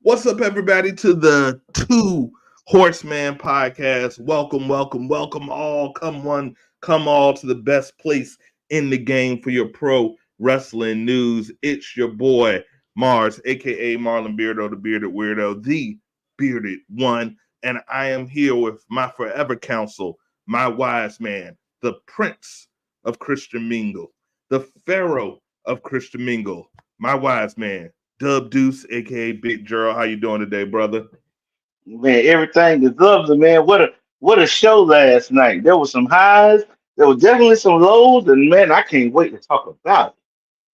What's up, everybody, to the Two Horseman Podcast? Welcome, welcome, welcome all. Come one, come all to the best place in the game for your pro wrestling news. It's your boy, Mars, aka Marlon Beardo, the Bearded Weirdo, the Bearded One. And I am here with my forever counsel, my wise man, the Prince of Christian Mingle, the Pharaoh of Christian Mingle, my wise man, Dub Deuce, aka Big Gerald. How you doing today, brother? Man, everything is lovely, man. What a show last night. There was some highs, there was definitely some lows, and man, I can't wait to talk about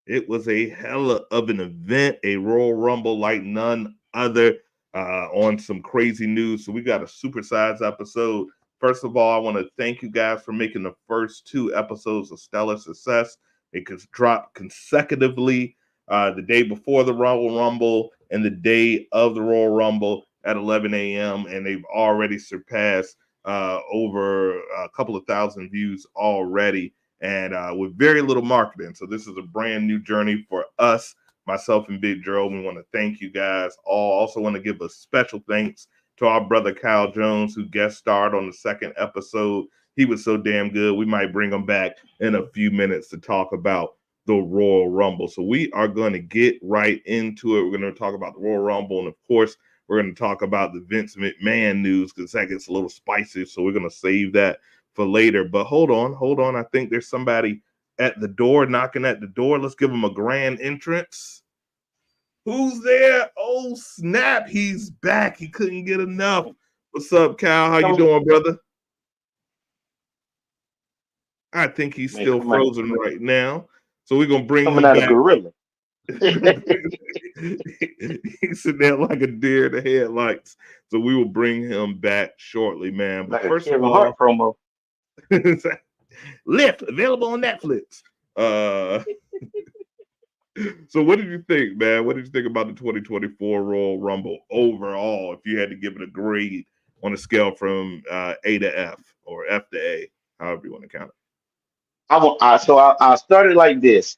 It was a hella of an event, a Royal Rumble like none other, on some crazy news. So we got a supersized episode. First of all, I want to thank you guys for making the first two episodes a stellar success. It could drop consecutively the day before the Royal Rumble and the day of the Royal Rumble at 11 a.m. And they've already surpassed over a couple of thousand views already, and with very little marketing. So this is a brand new journey for us, myself and Big Joe. We want to thank you guys all. Also want to give a special thanks to our brother Kyle Jones, who guest starred on the second episode. He was so damn good. We might bring him back in a few minutes to talk about the Royal Rumble. So we are going to get right into it. We're going to talk about the Royal Rumble, and of course, we're going to talk about the Vince McMahon news because that gets a little spicy. So we're going to save that for later. But hold on. I think there's somebody at the door, knocking at the door. Let's give him a grand entrance. Who's there? Oh, snap. He's back. He couldn't get enough. What's up, Kyle? How you it. doing, brother? I think he's Man, still frozen right now. So we're going to bring coming him out of back. gorilla. He's sitting there like a deer in the headlights. So we will bring him back shortly, man. But Like a first of Kevin all, Hart promo. Lift available on Netflix. So what did you think, man? What did you think about the 2024 Royal Rumble overall? If you had to give it a grade on a scale from A to F or F to A, however you want to count it. I started like this.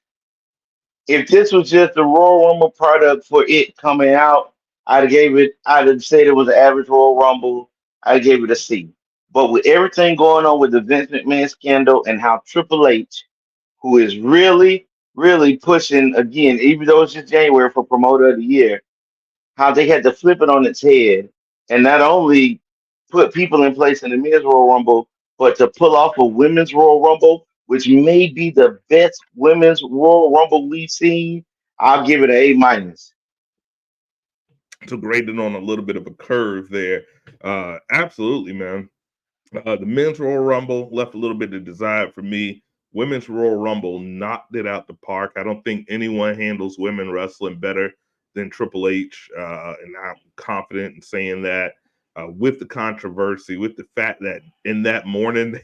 If this was just the Royal Rumble product for it coming out, I'd have said it was an average Royal Rumble. I gave it a C. But with everything going on with the Vince McMahon scandal and how Triple H, who is really pushing again, even though it's just January for promoter of the year, how they had to flip it on its head and not only put people in place in the men's Royal Rumble, but to pull off a women's Royal Rumble, which may be the best women's Royal Rumble we've seen. I'll give it an A minus. So graded on a little bit of a curve there. Absolutely, man. The men's Royal Rumble left a little bit to desire for me. Women's Royal Rumble knocked it out the park. I don't think anyone handles women wrestling better than Triple H, and I'm confident in saying that. With the controversy, with the fact that in that morning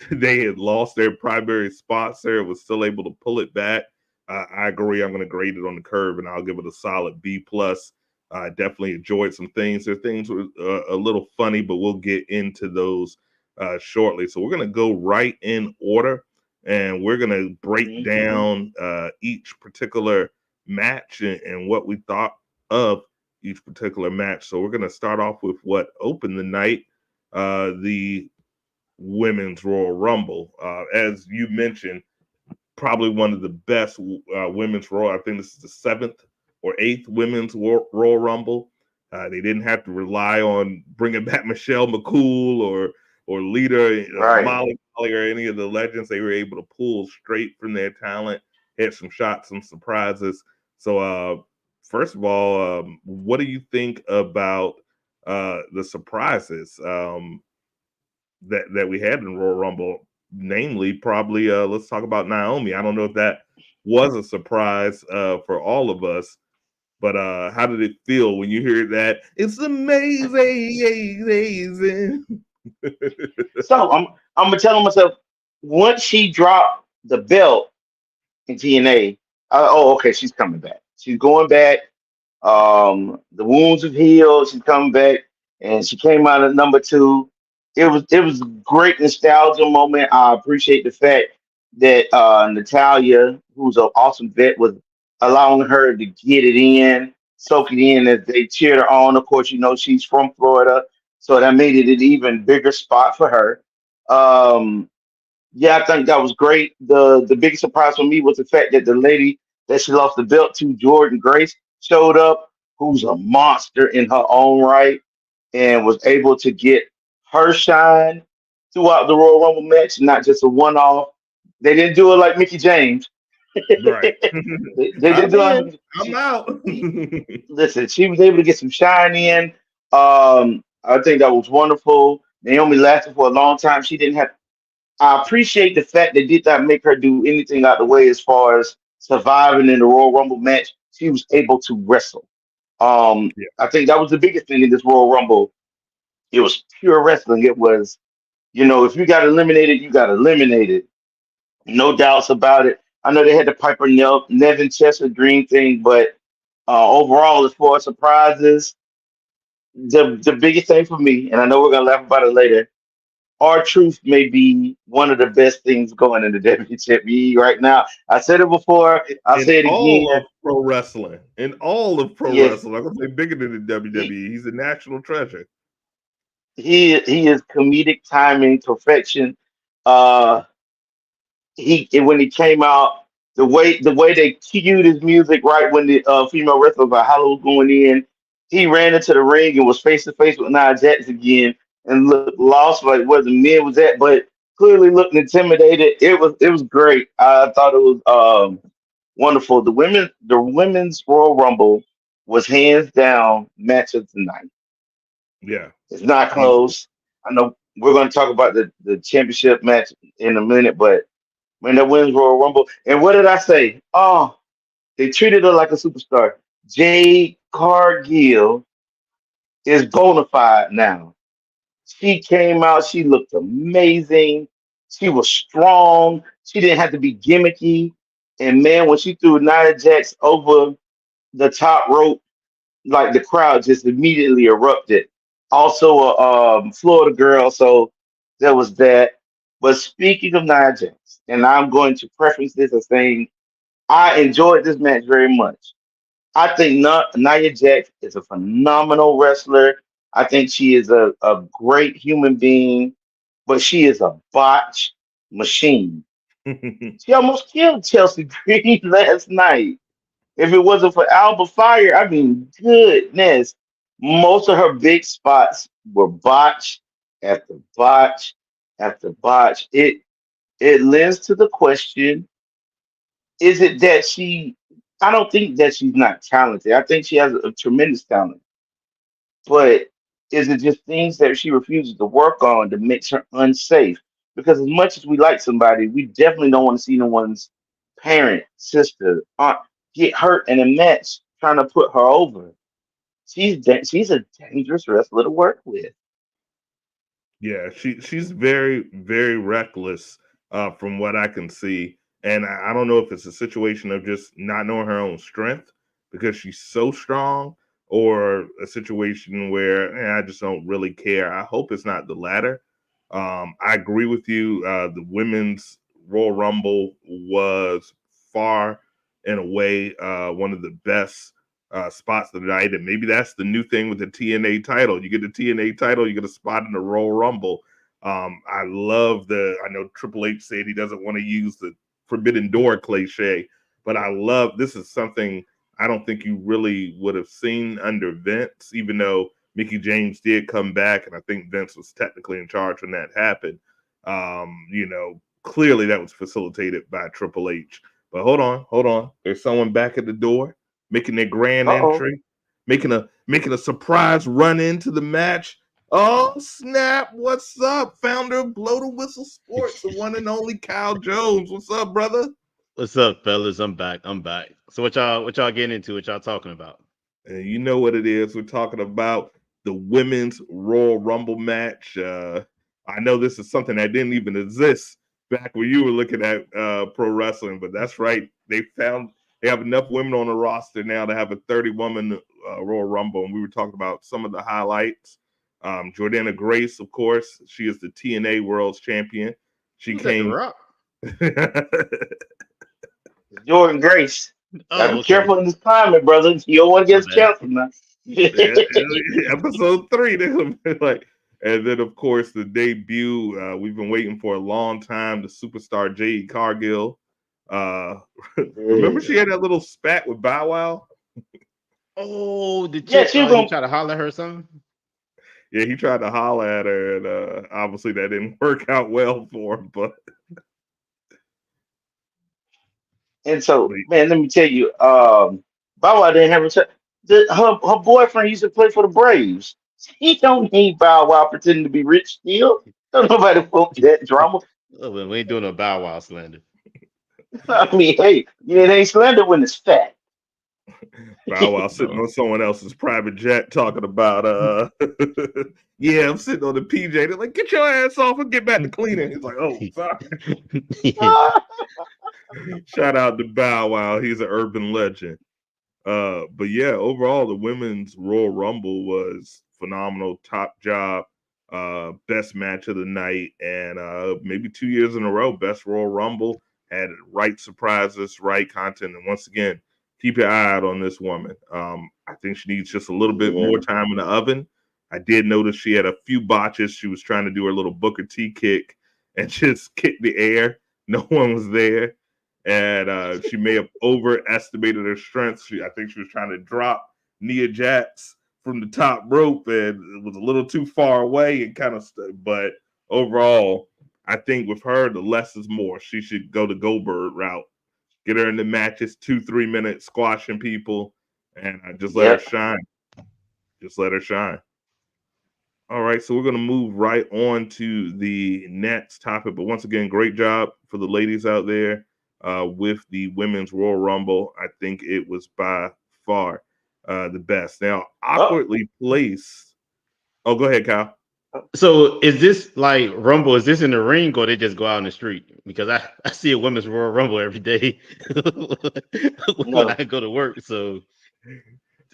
they had lost their primary sponsor, was still able to pull it back. I agree. I'm going to grade it on the curve, and I'll give it a solid B plus. I definitely enjoyed some things. There things were a little funny, but we'll get into those shortly. So we're going to go right in order, and we're going to break down each particular match and what we thought of each particular match. So we're going to start off with what opened the night, the Women's Royal Rumble. As you mentioned, probably one of the best women's Royal. I think this is the seventh or eighth women's Royal Rumble. They didn't have to rely on bringing back Michelle McCool or Lita, Right. Molly or any of the legends. They were able to pull straight from their talent, had some shots, some surprises. So, first of all, what do you think about the surprises that we had in Royal Rumble? Namely, probably let's talk about Naomi. I don't know if that was a surprise for all of us, but how did it feel when you hear that? It's amazing. So I'm gonna tell myself once she dropped the belt in TNA, oh okay, she's coming back. She's going back. The wounds have healed. She's coming back, and she came out at number two. It was a great nostalgia moment. I appreciate the fact that Natalia, who's an awesome vet, was allowing her to get it in. soak it in as they cheered her on. Of course, she's from Florida, so that made it an even bigger spot for her. Um, yeah, I think that was great. The biggest surprise for me was the fact that the lady that she lost the belt to, Jordan Grace, showed up, who's a monster in her own right, and was able to get her shine throughout the Royal Rumble match, not just a one off. They didn't do it like Mickey James. Right. They didn't I'm do it like in. Mickey. I'm out. Listen, she was able to get some shine in. I think that was wonderful. Naomi lasted for a long time. She didn't have. I appreciate the fact they did not make her do anything out the way as far as surviving in the Royal Rumble match. She was able to wrestle. Yeah. I think that was the biggest thing in this Royal Rumble. It was pure wrestling. It was, if you got eliminated, you got eliminated. No doubts about it. I know they had the Nevin Chester Dream thing, but overall, as far as surprises, the biggest thing for me, and I know we're gonna laugh about it later. Our truth may be one of the best things going in the WWE right now. I said it before. I'll In say it all again. of pro wrestling, in all of pro Yes, wrestling, I'm gonna say bigger than the he WWE. He's a national treasure. he is comedic timing perfection. Uh, he when he came out, the way they cued his music right when the female wrestler about Hollow was going in, he ran into the ring and was face to face with Nia Jax again and looked lost like where the men was at, but clearly looked intimidated. It was great. I thought it was wonderful. The women's Royal Rumble was hands down match of the night. Yeah, It's not easily. close. I know we're going to talk about the championship match in a minute, but when the women's Royal Rumble. And what did I say? Oh, they treated her like a superstar. Jade Cargill is bona fide now. She came out. She looked amazing. She was strong. She didn't have to be gimmicky. And man, when she threw Nia Jax over the top rope, like the crowd just immediately erupted. Also, a Florida girl, so there was that. But speaking of Nia Jax, and I'm going to preference this as saying I enjoyed this match very much. I think Nia Jax is a phenomenal wrestler. I think she is a great human being, but she is a botch machine. She almost killed Chelsea Green last night. If it wasn't for Alba Fire, I mean, goodness, most of her big spots were botch after botch after botch. It lends to the question: is it that she? I don't think that she's not talented. I think she has a tremendous talent, but is it just things that she refuses to work on that makes her unsafe? Because as much as we like somebody, we definitely don't want to see no one's parent, sister, aunt get hurt in a match trying to put her over. She's a dangerous wrestler to work with. Yeah, she's very very reckless from what I can see, and I don't know if it's a situation of just not knowing her own strength because she's so strong, or a situation where I just don't really care. I hope it's not the latter. I agree with you. The women's Royal Rumble was far and away one of the best spots of the night, and maybe that's the new thing with the TNA title. You get the TNA title, you get a spot in the Royal Rumble. I love I know Triple H said he doesn't want to use the Forbidden Door cliche, but I love this is something I don't think you really would have seen under Vince, even though Mickey James did come back, and I think Vince was technically in charge when that happened. Clearly that was facilitated by Triple H. But hold on. There's someone back at the door making their grand Uh-oh. entry, making a surprise run into the match. Oh snap! What's up, founder of Blow the Whistle Sports, the one and only Kyle Jones? What's up, brother? What's up, fellas? I'm back. I'm back. So what y'all getting into? What y'all talking about? And you know what it is. We're talking about the women's Royal Rumble match. I know this is something that didn't even exist back when you were looking at pro wrestling, but that's right. They have enough women on the roster now to have a 30-woman Royal Rumble. And we were talking about some of the highlights. Jordana Grace, of course, she is the TNA World's Champion. She Who's that? The came. Rock. Jordan Grace. Gotta Oh, be okay. careful in this climate, brother. You don't want to My get bad. canceled now. Episode 3. They're gonna be like, and then of course the debut. We've been waiting for a long time. The superstar Jade Cargill. Uh, remember she Yeah, had that little spat with Bow Wow. Oh, the yeah, chick. she was He gonna. tried to holler at her or something. Yeah, he tried to holler at her, and obviously that didn't work out well for him. But And so, man, let me tell you, Bow Wow didn't have a her boyfriend used to play for the Braves. He don't need Bow Wow pretending to be rich still. Don't nobody want that drama. Oh, well, we ain't doing no Bow Wow slander. I mean, hey, it ain't slander when it's fat. Bow Wow sitting No. on someone else's private jet talking about yeah, I'm sitting on the PJ. They're like, get your ass off and get back to cleaning. He's like, oh, sorry. Shout out to Bow Wow. He's an urban legend. But yeah, overall the women's Royal Rumble was phenomenal. Top job. Best match of the night, and maybe 2 years in a row, best Royal Rumble. Had right surprises, right content, and once again, keep your eye out on this woman. I think she needs just a little bit Yeah, more time in the oven. I did notice she had a few botches. She was trying to do her little Booker T kick and just kick the air. No one was there, and she may have overestimated her strength. I think she was trying to drop Nia Jax from the top rope, and it was a little too far away and kind of. But overall, I think with her, the less is more. She should go the Goldberg route. Get her in the matches, 2-3 minutes squashing people, and just let her yep. shine. Just let her shine. All right, so we're going to move right on to the next topic. But once again, great job for the ladies out there with the women's Royal Rumble. I think it was by far the best. Now, Oh, awkwardly placed. Oh, go ahead, Kyle. So is this like Rumble? Is this in the ring or they just go out in the street? Because I see a women's Royal Rumble every day when no. I go to work. So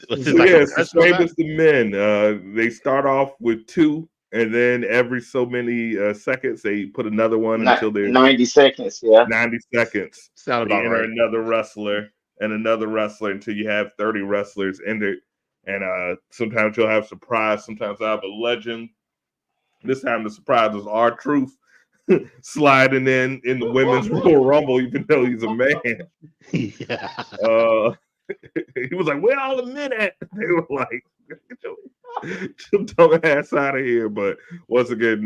was So this like a yeah, it's the professional same match? as the men. They start off with two, and then every so many seconds they put another one until they're 90 seconds, yeah. 90 seconds. Sound They about enter right. another wrestler and another wrestler until you have 30 wrestlers entered. And sometimes you'll have surprise. Sometimes I have a legend. This time the surprise was R-Truth sliding in the women's Royal Rumble, even though he's a man. Yeah. Uh, he was like, "Where all the men at?" They were like, "Get your dumb ass out of here!" But once again,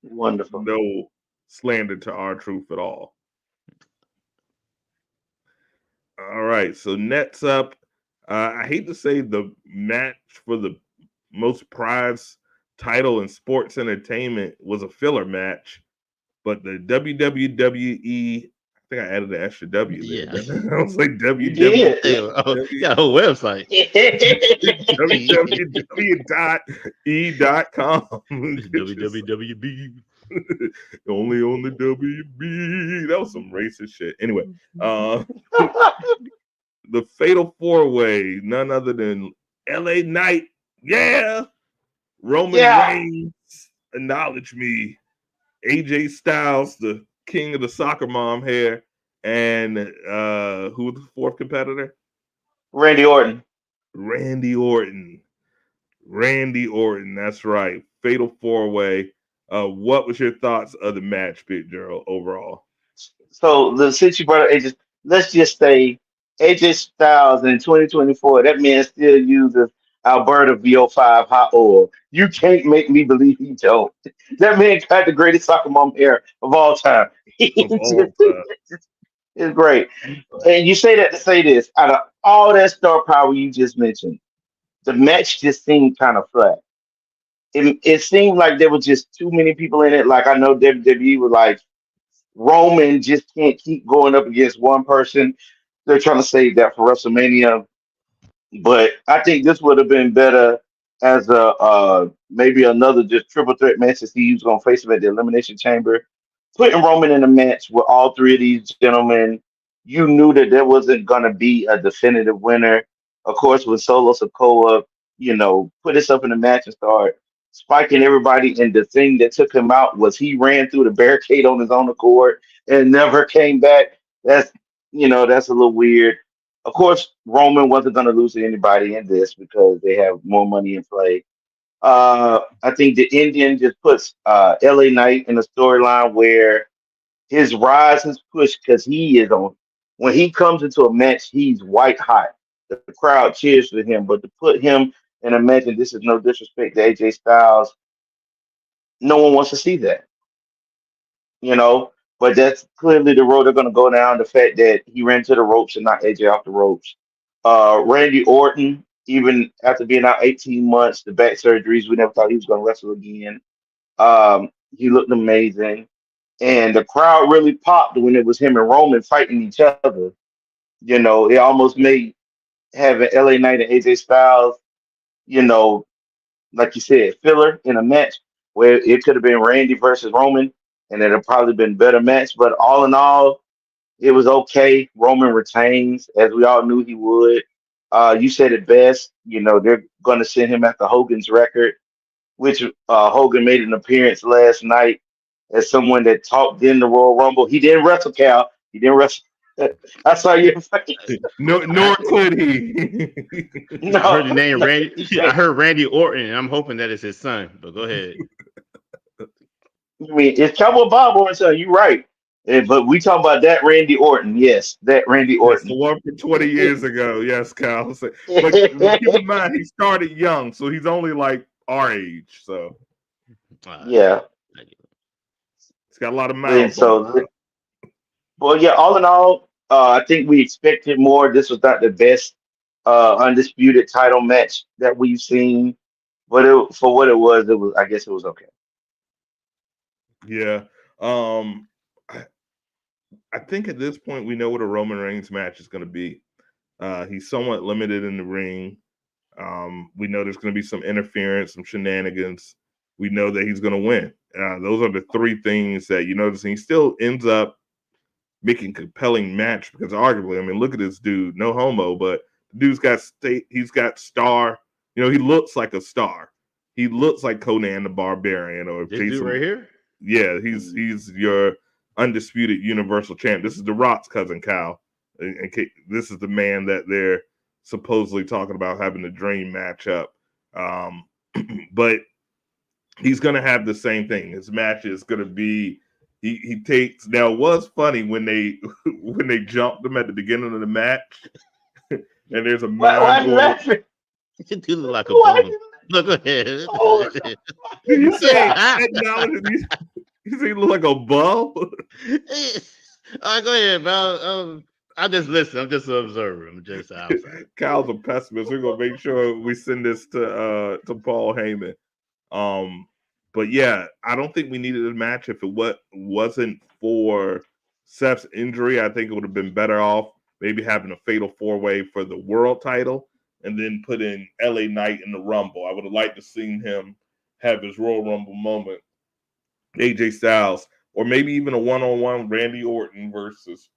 Wonderful. no slander to R-Truth at all. All right, so next up, I hate to say the match for the most prized title in sports entertainment was a filler match, but the WWE, I think I added an extra W there. Yeah. Didn't I? I was like You did. Hey, WWW. oh, got a whole website. www.e.com. WWWB. Only on the WB. That was some racist shit. Anyway, uh, the Fatal Four Way, none other than LA Knight. Yeah, Roman Yeah. Reigns, acknowledge me. AJ Styles, the king of the soccer mom hair, and who was the fourth competitor? Randy Orton. Randy Orton. Randy Orton, that's right. Fatal Four Way. What was your thoughts of the match, Big Gerald, overall? So since you brought up AJ, let's just say AJ Styles in 2024, that man still uses Alberta VO5 hot oil. You can't make me believe he don't. That man got the greatest soccer mom hair of all time. Of all time. It's great. And you say that to say this, out of all that star power you just mentioned, the match just seemed kind of flat. It seemed like there was just too many people in it. Like I know WWE was like Roman just can't keep going up against one person. They're trying to save that for WrestleMania. But I think this would have been better as a maybe another just triple threat match to see who's gonna face him at the Elimination Chamber. Putting Roman in a match with all three of these gentlemen, you knew that there wasn't gonna be a definitive winner. Of course, with Solo Sokoa, put himself in the match and start spiking everybody. And the thing that took him out was he ran through the barricade on his own accord and never came back. That's a little weird. Of course, Roman wasn't going to lose to anybody in this because they have more money in play. I think the Indian just puts LA Knight in a storyline where his rise is pushed because he is on. When he comes into a match, he's white hot. The crowd cheers for him, but to put him in a match, and this is no disrespect to AJ Styles, no one wants to see that, you know. But that's clearly the road they're going to go down. The fact that he ran to the ropes and not AJ off the ropes. Randy Orton, even after being out 18 months, the back surgeries, we never thought he was going to wrestle again. He looked amazing, and the crowd really popped when it was him and Roman fighting each other. It almost made having LA Knight and AJ Styles, you know, like you said, filler in a match where it could have been Randy versus Roman, and it'd have probably been a better match. But all in all, it was okay. Roman retains, as we all knew he would. You said it best. They're going to send him after Hogan's record, which Hogan made an appearance last night as someone that talked in the Royal Rumble. He didn't wrestle, Cal. He didn't wrestle. I saw your face. No, nor could he. I heard the No, name no, Randy. he I can't. heard Randy Orton, and I'm hoping that is his son. But go ahead. I mean, it's Cowboy Bob Orton, so you're right. But we talking about that Randy Orton. Yes, that Randy That's the Orton. one from 20 years ago. Yes, Kyle. But keep in mind, he started young, so he's only like our age. So Uh, Yeah. he's got a lot of And miles on him. so, well, yeah, all in all, I think we expected more. This was not the best undisputed title match that we've seen, but for what it was. I guess it was okay. Yeah. I, I think at this point we know what a Roman Reigns match is going to be. He's somewhat limited in the ring. We know there's going to be some interference, some shenanigans. We know that he's going to win. Those are the three things that you notice. And he still ends up making compelling match because arguably, I mean, look at this dude, no homo, but the dude's got he's got star. He looks like a star. He looks like Conan the Barbarian or this dude right Jason. here. Yeah, he's your undisputed Universal Champ. This is The Rock's cousin, Kyle. This is the man that they're supposedly talking about having the dream matchup. But he's going to have the same thing. His match is going to be he takes. Now, it was funny when they when they jumped him at the beginning of the match, and there's a Why mime are you going. laughing? This dude look like a Why are bum. you Look, go ahead. oh, Did you say yeah. acknowledge? You say he look like a bum? All right, go ahead, bro. I just listen. I'm just an observer. I'm just outside. Kyle's a pessimist. We're gonna make sure we send this to Paul Heyman. Um, but yeah, I don't think we needed a match if it wasn't for Seth's injury. I think it would have been better off maybe having a fatal 4-way for the world title and then put in LA Knight in the Rumble. I would have liked to seen him have his Royal Rumble moment, AJ Styles, or maybe even a one-on-one Randy Orton versus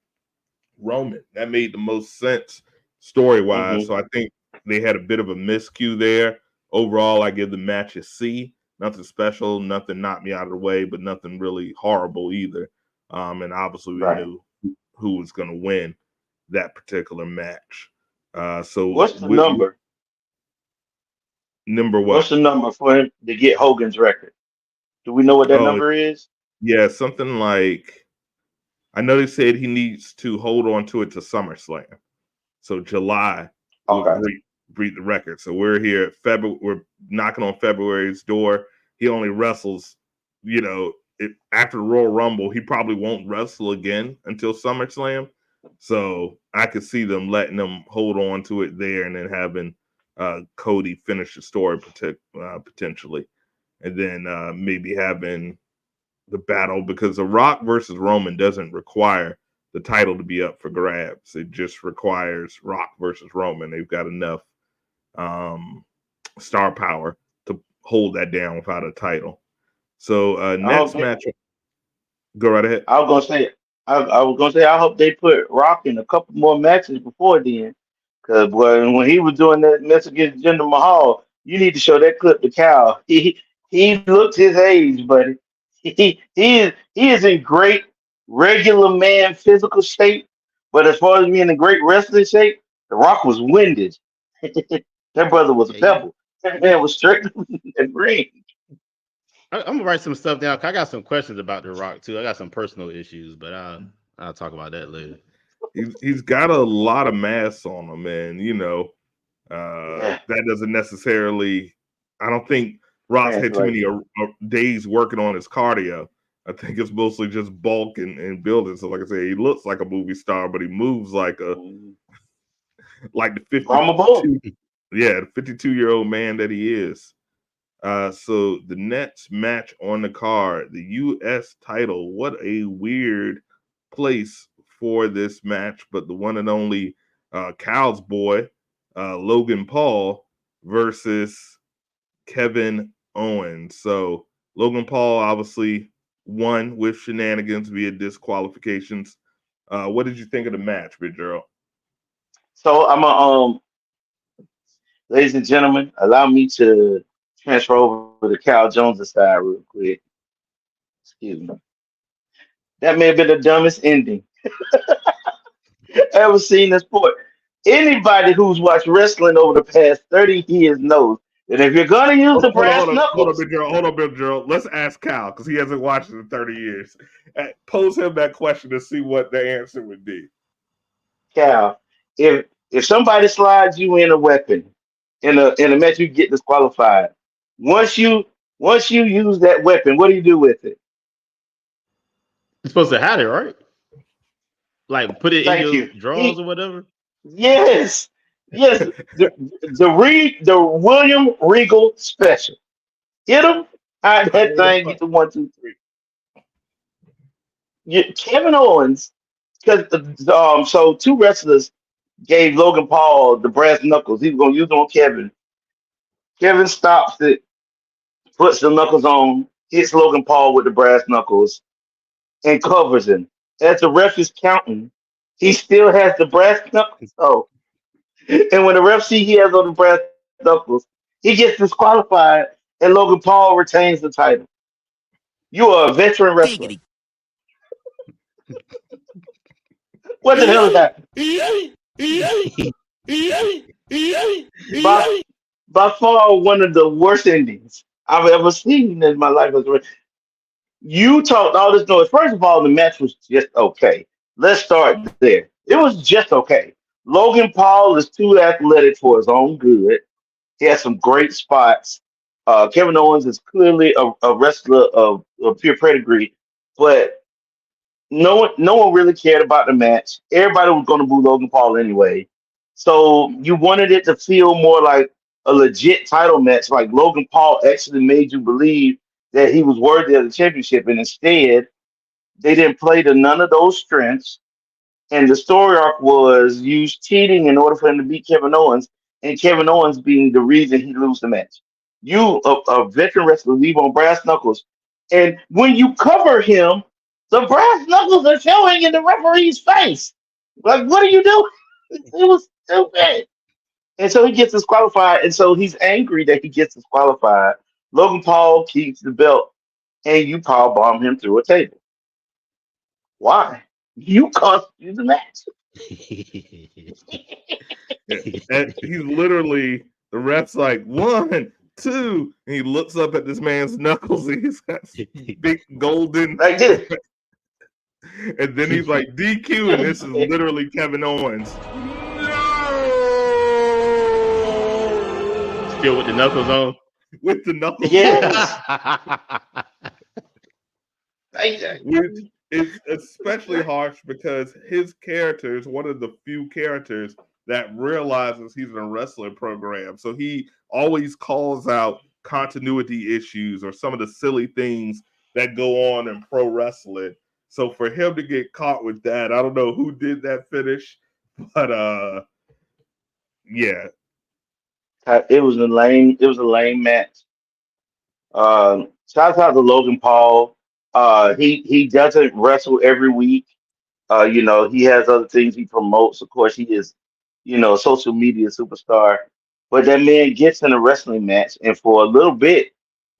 Roman. That made the most sense story-wise. Mm-hmm. So I think they had a bit of a miscue there. Overall, I give the match a C. Nothing special, nothing knocked me out of the way, but nothing really horrible either. And obviously we Right. knew who was going to win that particular match. So What's the number? number What's what? the number for him to get Hogan's record? Do we know what that Oh, number is? yeah, something like I know they said he needs to hold on to it to SummerSlam. So July will Okay. break the record. So we're here at February. We're knocking on February's door. He only wrestles, after the Royal Rumble. He probably won't wrestle again until SummerSlam. So I could see them letting him hold on to it there and then having Cody finish the story potentially, and then maybe having the battle because The Rock versus Roman doesn't require the title to be up for grabs. It just requires Rock versus Roman. They've got enough star power to hold that down without a title. So next Okay. match, go right ahead. I was gonna say, I was gonna say, I hope they put Rock in a couple more matches before then, because when he was doing that mess against Jinder Mahal, you need to show that clip to Cal. He looked his age, but he is in great regular man physical shape. But as far as being in great wrestling shape, The Rock was winded. That brother was a Yeah, you. pebble. That man was straight and green. I'm gonna write some stuff down. 'Cause I got some questions about The Rock too. I got some personal issues, but I'll talk about that later. He's got a lot of mass on him, and Yeah, that doesn't necessarily. I don't think Ross had too translate. many days working on his cardio. I think it's mostly just bulk and building. So, like I said, he looks like a movie star, but he moves Mhm. like the Drama Bull. 52, yeah, the 52-year-old man that he is. So the next match on the card, the U.S. title. What a weird place for this match, but the one and only Cow's boy, Logan Paul versus Kevin Owens. So Logan Paul obviously won with shenanigans via disqualifications. What did you think of the match, Big Gerald? So I'm a ladies and gentlemen, allow me to transfer over to Cal Jones' side real quick. Excuse me. That may have been the dumbest ending ever seen in sport. Anybody who's watched wrestling over the past 30 years knows that if you're gonna use the brass Hold on, knuckles, Big Gerald. Hold on, Big Gerald. Let's ask Cal because he hasn't watched it in 30 years. Pose him that question to see what the answer would be. Cal, if somebody slides you in a weapon in a match, you get disqualified. Once you once you use that weapon, what do you do with it? You're supposed to have it, right? Like put it in Thank your you. drawers or whatever. Yes, yes. The William Regal special. Hit him. That thing get the 1, 2, 3. Kevin Owens, because so two wrestlers gave Logan Paul the brass knuckles. He was gonna use them on Kevin. Kevin stops it, puts the knuckles on, hits Logan Paul with the brass knuckles, and covers him. As the ref is counting, he still has the brass knuckles. Oh, and when the ref see he has on the brass knuckles, he gets disqualified, and Logan Paul retains the title. You are a veteran wrestler. Giggity. What the hell is happening? By, by far one of the worst endings I've ever seen in my life. You talked all this noise. First of all, the match was just okay. Let's start there. It was just okay. Logan Paul is too athletic for his own good. He has some great spots. Kevin Owens is clearly a wrestler of pure pedigree, but no one really cared about the match. Everybody was going to boo Logan Paul anyway. So you wanted it to feel more like a legit title match, like Logan Paul actually made you believe that he was worthy of the championship, and instead they didn't play to none of those strengths. And the story arc was used cheating in order for him to beat Kevin Owens, and Kevin Owens being the reason he lose the match. You, a veteran wrestler, leave on brass knuckles, and when you cover him, the brass knuckles are showing in the referee's face. Like, what are you doing? It was stupid. And so he gets disqualified, and so he's angry that he gets disqualified. Logan Paul keeps the belt, and you power bomb him through a table. Why? You cost you the match. Yeah. And he's literally the ref's like 1, 2, and he looks up at this man's knuckles. And he's got big golden, Like this. and then he's like DQ, and this is literally Kevin Owens Still with the knuckles on. with the knuckles. Yes. Which is especially harsh because his character is one of the few characters that realizes he's in a wrestling program. So he always calls out continuity issues or some of the silly things that go on in pro wrestling. So for him to get caught with that, I don't know who did that finish, but yeah. It was a lame match. Shout out to Logan Paul. He doesn't wrestle every week. He has other things he promotes. Of course, he is, a social media superstar. But that man gets in a wrestling match, and for a little bit,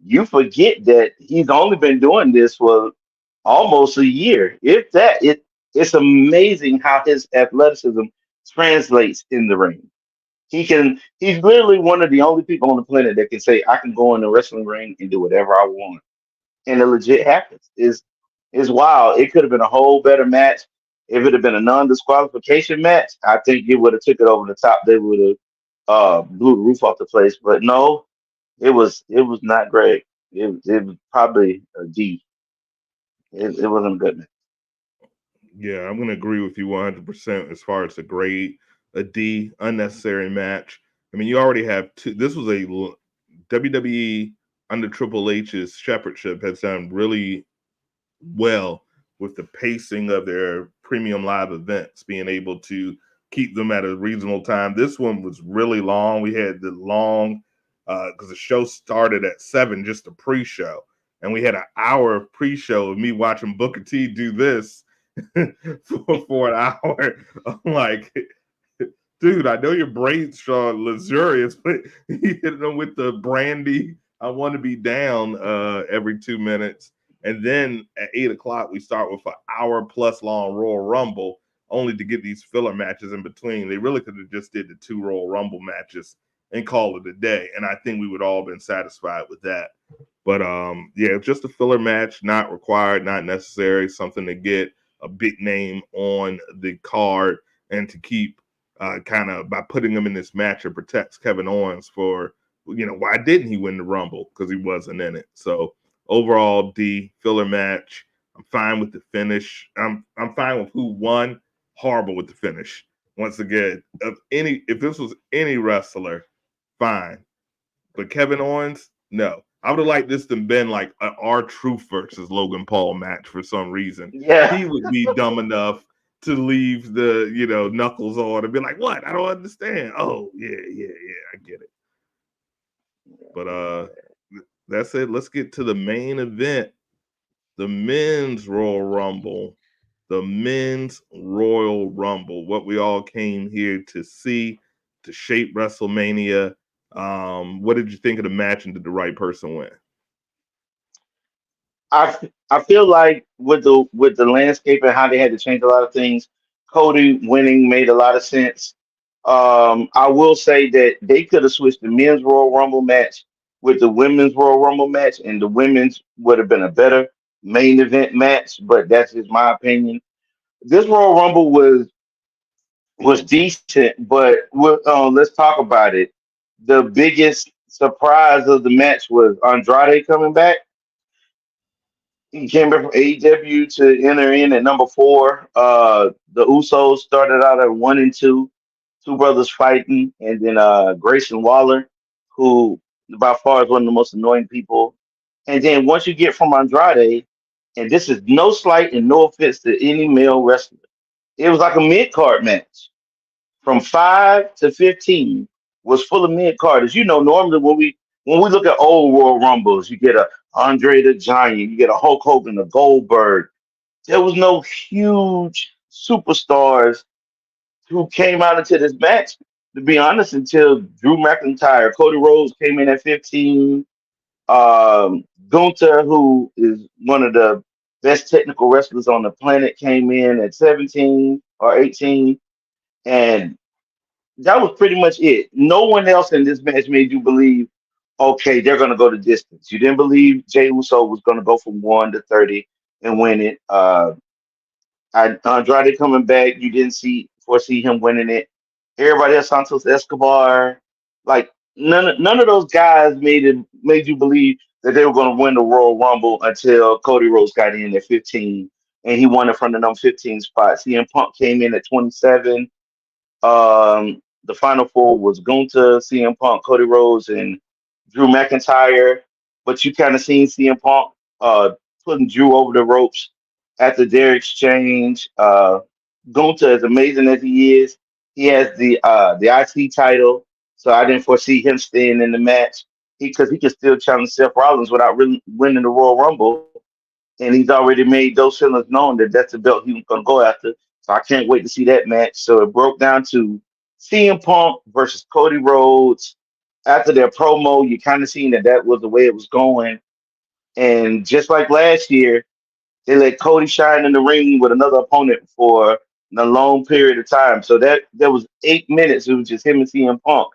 you forget that he's only been doing this for almost a year. If that, It's amazing how his athleticism translates in the ring. He's literally one of the only people on the planet that can say, I can go in the wrestling ring and do whatever I want. And it legit happens. Is wild. It could have been a whole better match. If it had been a non-disqualification match, I think it would have took it over the top. They would have blew the roof off the place. But no, it was not great. It was probably a D. It wasn't a good match. Yeah, I'm gonna agree with you 100% as far as the grade, a D, unnecessary match. I mean, you already have two. This was WWE under Triple H's shepherdship has done really well with the pacing of their premium live events, being able to keep them at a reasonable time. This one was really long. We had the long because the show started at 7, just a pre-show, and we had an hour of pre-show of me watching Booker T do this for an hour. I'm like, dude, I know your braids are luxurious, but you hit them with the brandy. I want to be down every 2 minutes. And then at 8 o'clock, we start with an hour plus long Royal Rumble, only to get these filler matches in between. They really could have just did the 2 Royal Rumble matches and call it a day. And I think we would all been satisfied with that. But yeah, just a filler match, not required, not necessary, something to get a big name on the card and to keep kind of by putting him in this match, it protects Kevin Owens for, why didn't he win the Rumble? Because he wasn't in it. So overall, D, filler match. I'm fine with the finish. I'm fine with who won. Horrible with the finish. Once again, if this was any wrestler, fine. But Kevin Owens, no. I would have liked this to been like an R-Truth versus Logan Paul match for some reason. Yeah. He would be dumb enough to leave the, knuckles on and be like, what? I don't understand. Oh, yeah, I get it. But that's it. Let's get to the main event. The men's Royal Rumble. The men's Royal Rumble. What we all came here to see, to shape WrestleMania. What did you think of the match, and did the right person win? I feel like with the landscape and how they had to change a lot of things, Cody winning made a lot of sense. I will say that they could have switched the men's Royal Rumble match with the women's Royal Rumble match, and the women's would have been a better main event match. But that's just my opinion. This Royal Rumble was decent, but let's talk about it. The biggest surprise of the match was Andrade coming back. He came back from AEW to enter in at number 4. The Usos started out at 1 and 2, two brothers fighting, and then Grayson Waller, who by far is one of the most annoying people. And then once you get from Andrade, and this is no slight and no offense to any male wrestler, it was like a mid card match from 5 to 15 was full of mid carders. Normally when we look at old Royal Rumbles, you get a Andre the Giant, you get a Hulk Hogan, a Goldberg. There was no huge superstars who came out into this match. To be honest, until Drew McIntyre, Cody Rhodes came in at 15. Gunther, who is one of the best technical wrestlers on the planet, came in at 17 or 18. And that was pretty much it. No one else in this match made you believe, okay, they're going to go the distance. You didn't believe Jey Uso was going to go from 1 to 30 and win it. Andrade coming back, you didn't foresee him winning it. Everybody else, Santos Escobar, like none of those guys made you believe that they were going to win the Royal Rumble until Cody Rhodes got in at 15, and he won it from the number 15 spot. CM Punk came in at 27. The final 4 was Gunther, CM Punk, Cody Rhodes, and Drew McIntyre. But you kind of seen CM Punk putting Drew over the ropes after their exchange. Gunther, as amazing as he is, he has the IC title, so I didn't foresee him staying in the match because he can still challenge Seth Rollins without really winning the Royal Rumble, and he's already made those feelings known that that's the belt he was going to go after. So I can't wait to see that match. So it broke down to CM Punk versus Cody Rhodes. After their promo, you kind of seen that was the way it was going. And just like last year, They let Cody shine in the ring with another opponent for a long period of time. So that was 8 minutes. It was just him and CM Punk,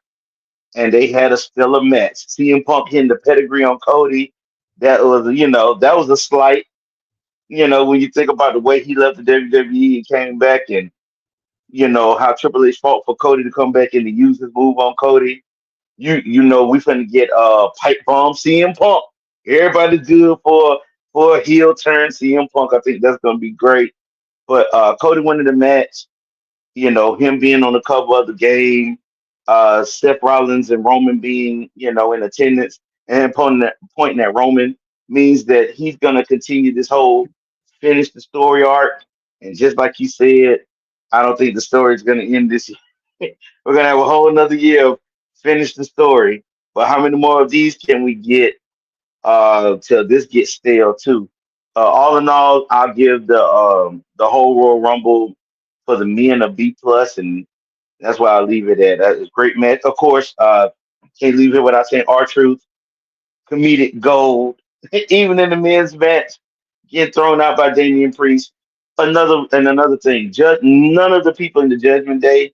and they had a stellar match. CM Punk hitting the pedigree on Cody. That was a slight. When you think about the way he left the WWE and came back, and how Triple H fought for Cody to come back and to use his move on Cody. We finna get pipe bomb CM Punk. Everybody good for a heel turn CM Punk. I think that's gonna be great. But Cody winning the match, him being on the cover of the game, Seth Rollins and Roman being, in attendance and pointing at Roman means that he's gonna continue this whole finish the story arc. And just like you said, I don't think the story is gonna end this year. We're gonna have a whole another year of finish the story. But how many more of these can we get till this gets stale too? All in all, I'll give the whole Royal Rumble for the men a B plus, and that's why I'll leave it at. That was a great match. Of course, can't leave it without saying R-Truth, comedic gold. Even in the men's match, getting thrown out by Damian Priest. Another thing, none of the people in the Judgment Day,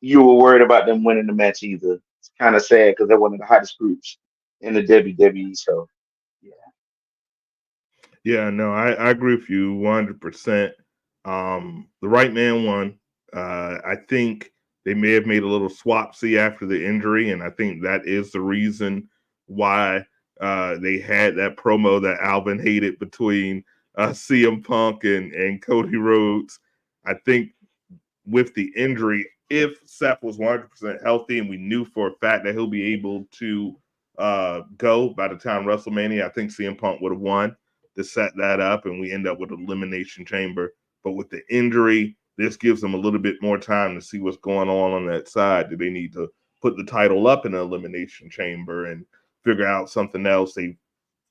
you were worried about them winning the match either. It's kind of sad because they're one of the hottest groups in the WWE. So yeah. Yeah, no, I agree with you 100%. The right man won. I think they may have made a little swapsy after the injury, and I think that is the reason why they had that promo that Alvin hated between CM Punk and Cody Rhodes. I think with the injury, if Seth was 100% healthy and we knew for a fact that he'll be able to go by the time WrestleMania, I think CM Punk would have won to set that up, and we end up with an Elimination Chamber. But with the injury, this gives them a little bit more time to see what's going on that side. Do they need to put the title up in an Elimination Chamber and figure out something else? They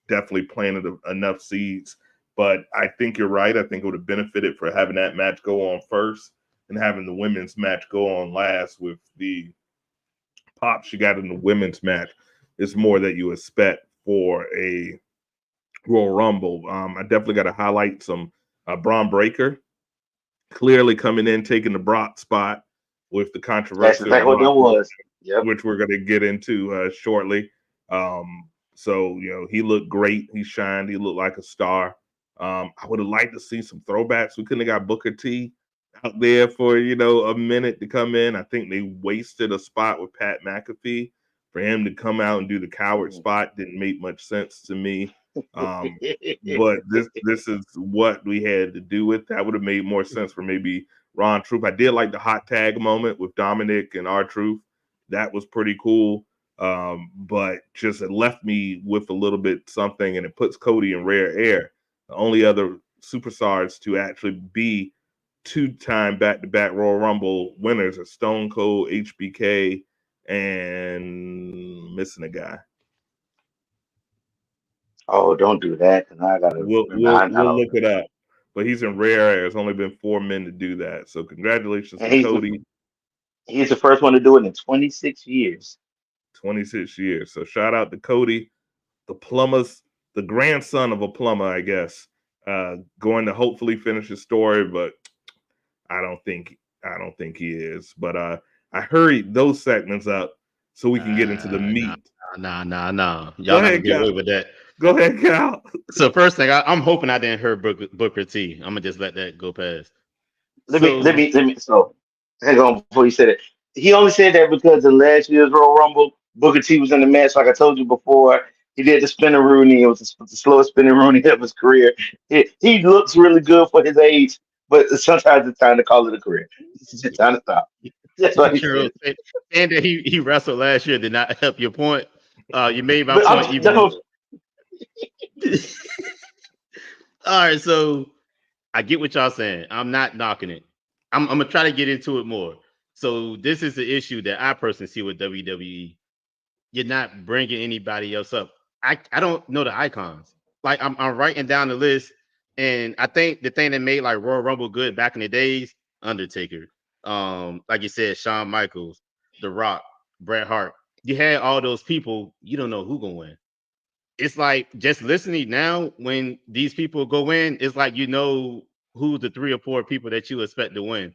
definitely planted enough seeds. But I think you're right. I think it would have benefited for having that match go on first and having the women's match go on last. With the pop she got in the women's match, it's more that you expect for a Royal Rumble. I definitely got to highlight some Braun Breaker clearly coming in, taking the Brock spot with the That's controversy of exactly what that Brock, was. Yep. which we're going to get into shortly. So, he looked great. He shined. He looked like a star. I would have liked to see some throwbacks. We couldn't have got Booker T out there for, a minute to come in. I think they wasted a spot with Pat McAfee. For him to come out and do the coward spot didn't make much sense to me. But this is what we had to do with. That would have made more sense for maybe Ron Truth. I did like the hot tag moment with Dominic and R-Truth. That was pretty cool. But just it left me with a little bit something, and it puts Cody in rare air. The only other superstars to actually be two-time back-to-back Royal Rumble winners are Stone Cold, HBK, and missing a guy. Oh, don't do that, because I gotta We'll remember. we'll I we'll don't. look it up. But he's in rare air. It's only been 4 men to do that. So congratulations And to Cody. he's the first one to do it in 26 years. 26 years. So shout out to Cody, the plumber's the grandson of a plumber, I guess. Going to hopefully finish his story, but I don't think he is. But I hurried those segments up so we can get into the Nah, meat. nah. Go Y'all not gonna ahead, get Cal. away with that. Go ahead, Cal. So first thing, I'm hoping I didn't hurt Booker T. I'm gonna just let that go past. Let me let So me let me. So hang on before you said it. He only said that because in last year's Royal Rumble, Booker T was in the match. Like I told you before, he did the spinner Rooney. It was the slowest spinning Rooney of his career. He looks really good for his age, but sometimes it's time to call it a career. It's just time to stop. That's what he Carol said. saying that he wrestled last year did not help your point. You made my But point even no, more. All right, so I get what y'all saying. I'm not knocking it. I'm gonna try to get into it more. So this is the issue that I personally see with WWE. You're not bringing anybody else up. I don't know the icons. Like I'm writing down the list, and I think the thing that made like Royal Rumble good back in the days, Undertaker, like you said, Shawn Michaels, The Rock, Bret Hart. You had all those people. You don't know who gonna win. it's like just listening now when these people go in, it's like who the 3 or 4 people that you expect to win,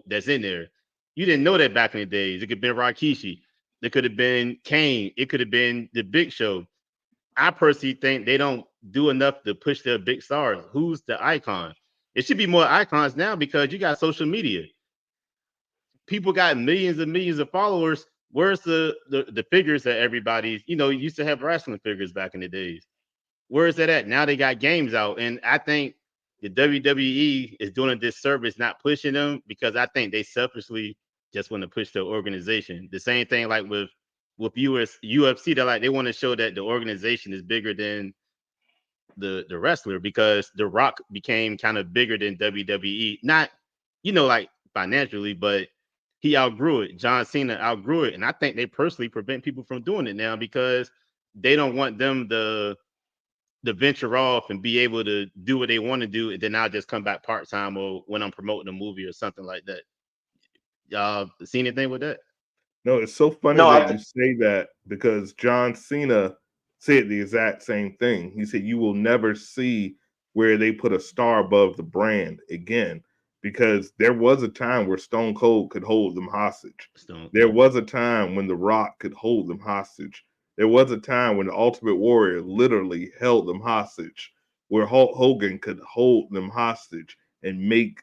that's in there. You didn't know that back in the days. It could have been Rikishi, it could have been Kane, it could have been the Big Show. I personally think they don't do enough to push their big stars. Who's the icon? It should be more icons now because you got social media. People got millions and millions of followers. Where's the figures that everybody, used to have wrestling figures back in the days? Where is that at? Now they got games out. And I think the WWE is doing a disservice not pushing them because I think they selfishly just want to push their organization. The same thing like with UFC, they want to show that the organization is bigger than the wrestler because The Rock became kind of bigger than WWE. Not, like financially, but he outgrew it. John Cena outgrew it. And I think they personally prevent people from doing it now because they don't want them to venture off and be able to do what they want to do, and then I'll just come back part-time or when I'm promoting a movie or something like that. Y'all see anything with that? No, it's so funny No, that you say that because John Cena said the exact same thing. He said you will never see where they put a star above the brand again because there was a time where Stone Cold could hold them hostage. There was a time when The Rock could hold them hostage. There was a time when the Ultimate Warrior literally held them hostage, where Hulk Hogan could hold them hostage and make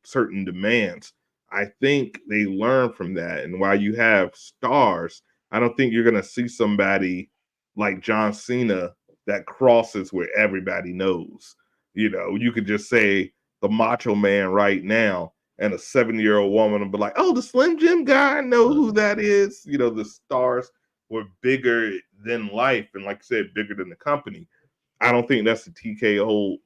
certain demands. I think they learn from that. And while you have stars, I don't think you're going to see somebody like John Cena that crosses where everybody knows. You could just say the Macho Man right now, and a 70-year-old woman will be like, oh, the Slim Jim guy, I know who that is. The stars were bigger than life. And like I said, bigger than the company. I don't think that's the TKO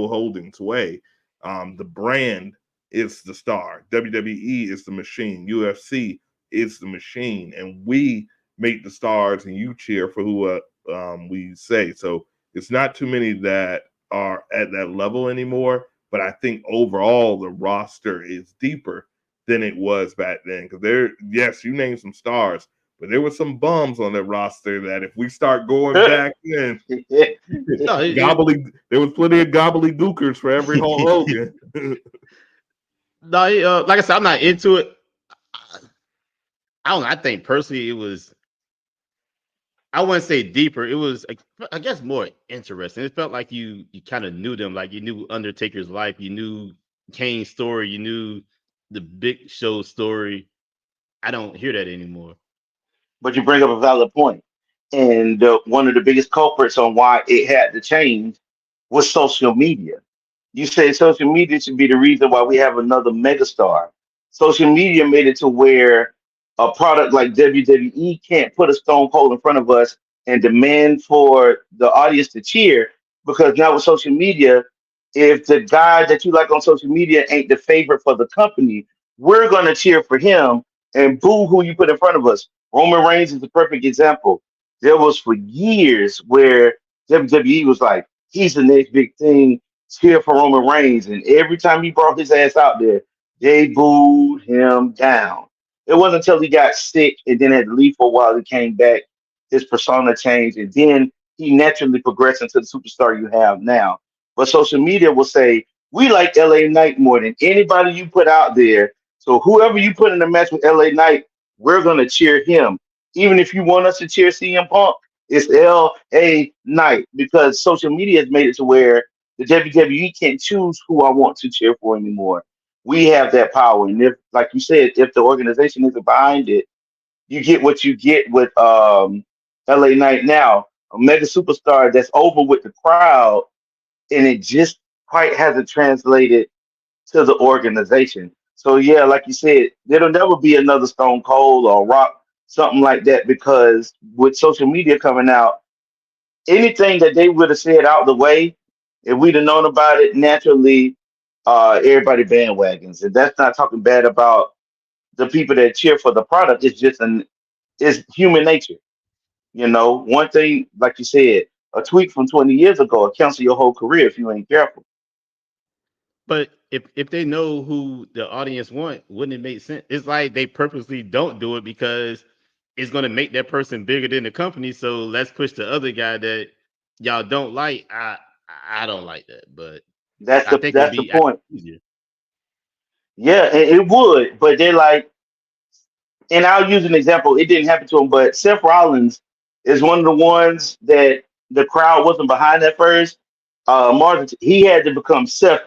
Holdings way. The brand is the star. WWE is the machine. UFC is the machine. And we make the stars and you cheer for who we say. So it's not too many that are at that level anymore. But I think overall the roster is deeper than it was back then. Because yes, you named some stars, but there were some bums on that roster that if we start going back in, No, there was plenty of gobbledygookers for every Hulk Hogan. no, like I said, I'm not into it. I don't know. I think personally, it was. I wouldn't say deeper. It was, I guess, more interesting. It felt like you kind of knew them, like you knew Undertaker's life, you knew Kane's story, you knew the Big Show story. I don't hear that anymore. but you bring up a valid point. And one of the biggest culprits on why it had to change was social media. You say social media should be the reason why we have another megastar. Social media made it to where a product like WWE can't put a Stone Cold in front of us and demand for the audience to cheer because now with social media, if the guy that you like on social media ain't the favorite for the company, we're going to cheer for him and boo who you put in front of us. Roman Reigns is the perfect example. There was for years where WWE was like, he's the next big thing, cheer for Roman Reigns. And every time he brought his ass out there, they booed him down. It wasn't until he got sick and then had to leave for a while he came back, his persona changed, and then he naturally progressed into the superstar you have now. But social media will say, we like LA Knight more than anybody you put out there. So whoever you put in a match with LA Knight, we're gonna cheer him. Even if you want us to cheer CM Punk, it's LA Knight because social media has made it to where the WWE can't choose who I want to cheer for anymore. We have that power, and if, like you said, if the organization isn't behind it, you get what you get with LA Knight now, a mega superstar that's over with the crowd, and it just quite hasn't translated to the organization. So yeah, like you said, there'll never be another Stone Cold or Rock, something like that, because with social media coming out, anything that they would have said out the way, if we'd have known about it, naturally, everybody bandwagons. And that's not talking bad about the people that cheer for the product. It's human nature. One thing, like you said, a tweet from 20 years ago will cancel your whole career if you ain't careful. But if they know who the audience want, wouldn't it make sense? It's like they purposely don't do it because is going to make that person bigger than the company. So let's push the other guy that y'all don't like. I don't like that, but I think it'd That's the be point. easier. Yeah, it would, but they're like, and I'll use an example. It didn't happen to him, but Seth Rollins is one of the ones that the crowd wasn't behind at first. Martin, he had to become Seth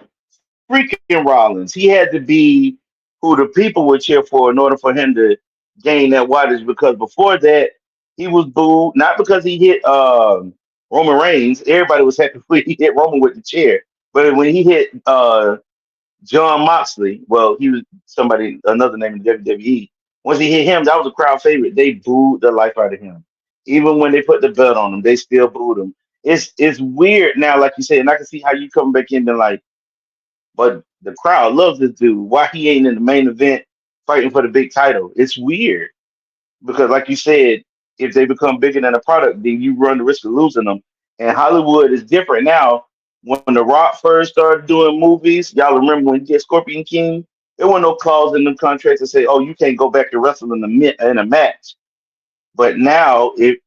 freaking Rollins. He had to be who the people would cheer for in order for him to gain that wattage. Because before that, he was booed not because he hit Roman Reigns. Everybody was happy when he hit Roman with the chair, but when he hit John Moxley, well, he was somebody another name in WWE. Once he hit him, that was a crowd favorite. They booed the life out of him. Even when they put the belt on him, they still booed him. It's weird now, like you said, and I can see how you come back in and like, but the crowd loves this dude. Why he ain't in the main event fighting for the big title? It's weird because, like you said, if they become bigger than a product, then you run the risk of losing them. And Hollywood is different now. When The Rock first started doing movies, y'all remember when he did Scorpion King? There were no clause in the contracts that say, "Oh, you can't go back to wrestle in a match." But now, if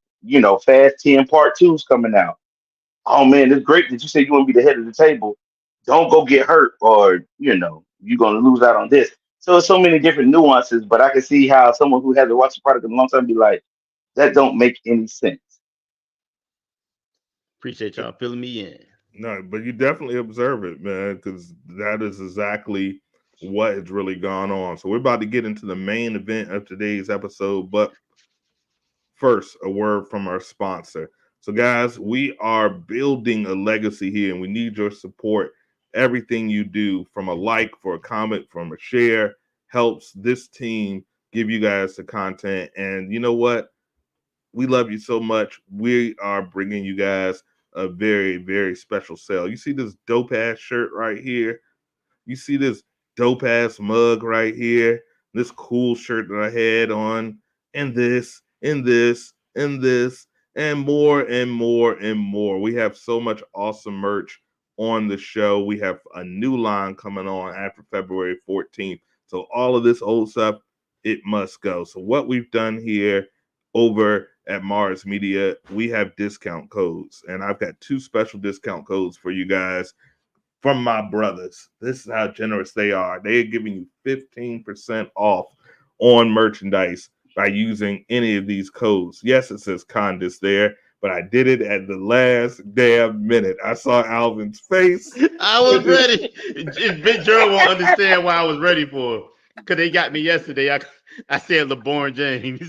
Fast 10 Part Two's coming out. Oh man, it's great that you say you want to be the head of the table. Don't go get hurt, or you're gonna lose out on this. So it's so many different nuances, but I can see how someone who hasn't watched the product in a long time be like, that don't make any sense. Appreciate y'all filling me in. No, but you definitely observe it, man, because that is exactly what has really gone on. So we're about to get into the main event of today's episode, but first, a word from our sponsor. So, guys, we are building a legacy here, and we need your support. Everything you do, from a like, for a comment, from a share, helps this team give you guys the content. And you know what? We love you so much. We are bringing you guys a very, very special sale. You see this dope ass shirt right here? You see this dope ass mug right here? This cool shirt that I had on, and this, and this, and this, and more, and more, and more. We have so much awesome merch on the show. We have a new line coming on after February 14th. So all of this old stuff, it must go. So what we've done here over at Mars Media, we have discount codes, and I've got two special discount codes for you guys from my brothers. This is how generous they are. They are giving you 15% off on merchandise by using any of these codes. Yes, it says Condis there, but I did it at the last damn minute. I saw Alvin's face. I was ready. Big Joe won't understand why I was ready for him. Because they got me yesterday. I said LeBron James.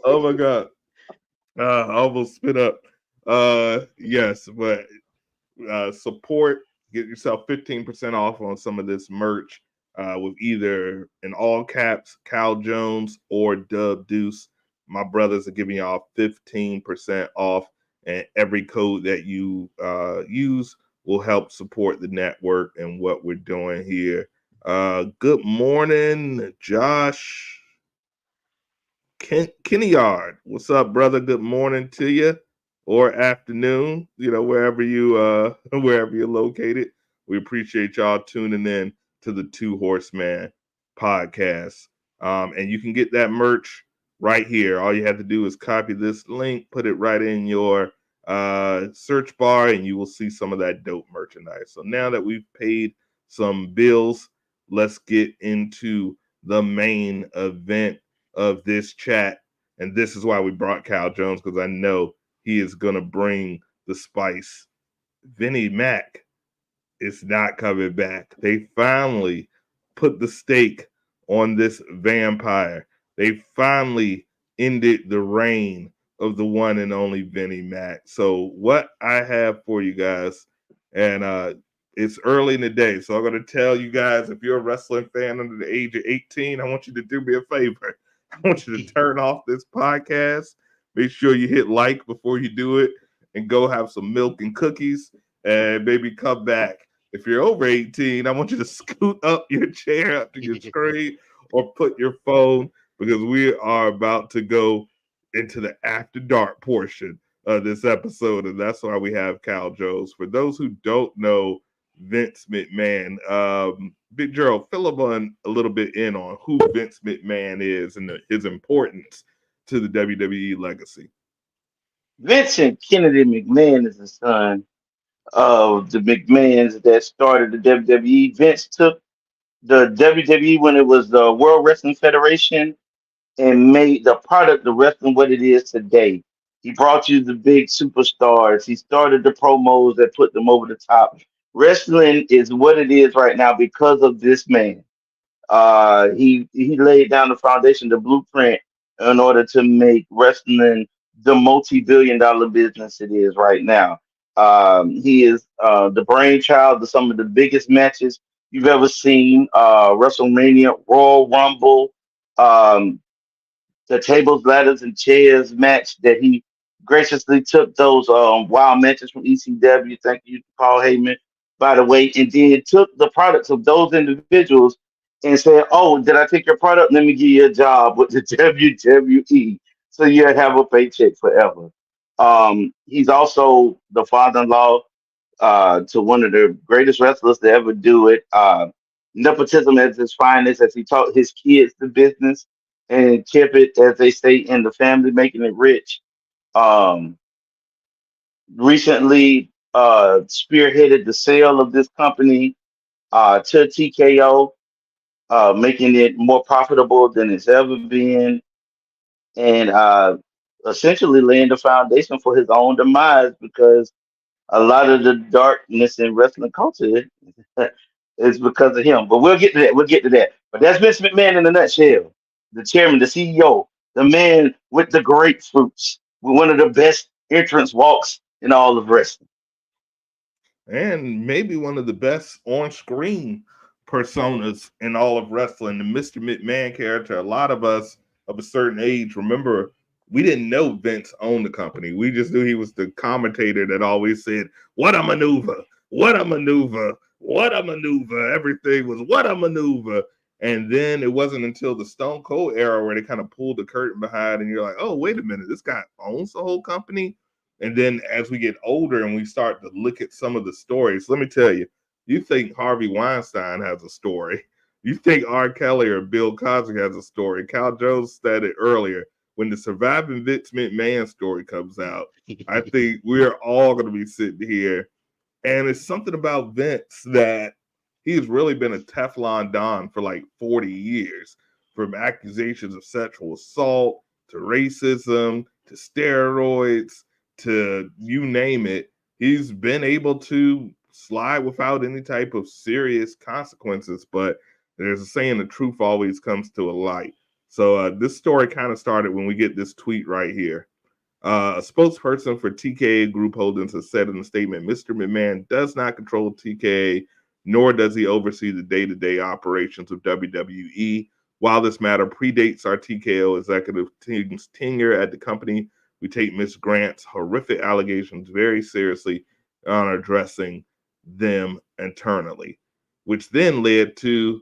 Oh my God. I almost spit up. Yes, but support, get yourself 15% off on some of this merch with either in all caps Cal Jones or Dub Deuce. My brothers are giving y'all 15% off, and every code that you use will help support the network and what we're doing here. Good morning, Josh. Kenny Yard, what's up, brother? Good morning to you, or afternoon. Wherever you wherever you're located. We appreciate y'all tuning in to the Two Horseman podcast. And you can get that merch right here. All you have to do is copy this link, put it right in your search bar, and you will see some of that dope merchandise. So now that we've paid some bills, let's get into the main event of this chat. And this is why we brought Cal Jones, because I know he is going to bring the spice. Vinnie Mac is not coming back. They finally put the stake on this vampire. They finally ended the reign of the one and only Vinnie Mac. So what I have for you guys, and it's early in the day, so I'm going to tell you guys, if you're a wrestling fan under the age of 18, I want you to do me a favor. I want you to turn off this podcast. Make sure you hit like before you do it, and go have some milk and cookies, and maybe come back. If you're over 18, I want you to scoot up your chair up to your screen or put your phone, because we are about to go into the after dark portion of this episode. And that's why we have Cal Jones. For those who don't know Vince McMahon, Big Gerald, fill up on a little bit in on who Vince McMahon is and his importance to the WWE legacy. Vincent Kennedy McMahon is the son of the McMahons that started the WWE. Vince took the WWE when it was the World Wrestling Federation and made the product of wrestling what it is today. He brought you the big superstars. He started the promos that put them over the top. Wrestling is what it is right now because of this man. He laid down the foundation, the blueprint, in order to make wrestling the multi-billion-dollar business it is right now. He is the brainchild of some of the biggest matches you've ever seen. WrestleMania, Royal Rumble, um, the tables, ladders, and chairs match that he graciously took those wild matches from ECW. Thank you, Paul Heyman, by the way, and then took the products of those individuals and said, "Oh, did I take your product? Let me give you a job with the WWE, so you have a paycheck forever." He's also the father-in-law to one of the greatest wrestlers to ever do it. Nepotism at its finest, as he taught his kids the business and kept it, as they say, in the family, making it rich. Um, Recently, spearheaded the sale of this company to TKO, making it more profitable than it's ever been, and essentially laying the foundation for his own demise because a lot of the darkness in wrestling culture is because of him. But we'll get to that. We'll get to that. But that's Vince McMahon in a nutshell. The chairman, the CEO, the man with the grapefruits, with one of the best entrance walks in all of wrestling. And maybe one of the best on-screen personas in all of wrestling, the Mr. McMahon character. A lot of us of a certain age remember we didn't know Vince owned the company. We just knew he was the commentator that always said, "What a maneuver! What a maneuver! What a maneuver!" Everything was "what a maneuver." And then it wasn't until the Stone Cold era where they kind of pulled the curtain behind, and you're like, "Oh, wait a minute, this guy owns the whole company." And then as we get older and we start to look at some of the stories, let me tell you, you think Harvey Weinstein has a story. You think R. Kelly or Bill Cosby has a story. Cal Jones said it earlier. When the Surviving Vince McMahon story comes out, I think we're all going to be sitting here. And it's something about Vince that he's really been a Teflon Don for like 40 years, from accusations of sexual assault to racism to steroids to you name it. He's been able to slide without any type of serious consequences. But there's a saying, the truth always comes to a light. So this story kind of started when we get this tweet right here. A spokesperson for TKA Group Holdings has said in a statement, Mr. McMahon does not control TKA, nor does he oversee the day-to-day operations of WWE. While this matter predates our TKO executive team's tenure at the company, we take Ms. Grant's horrific allegations very seriously on addressing them internally, which then led to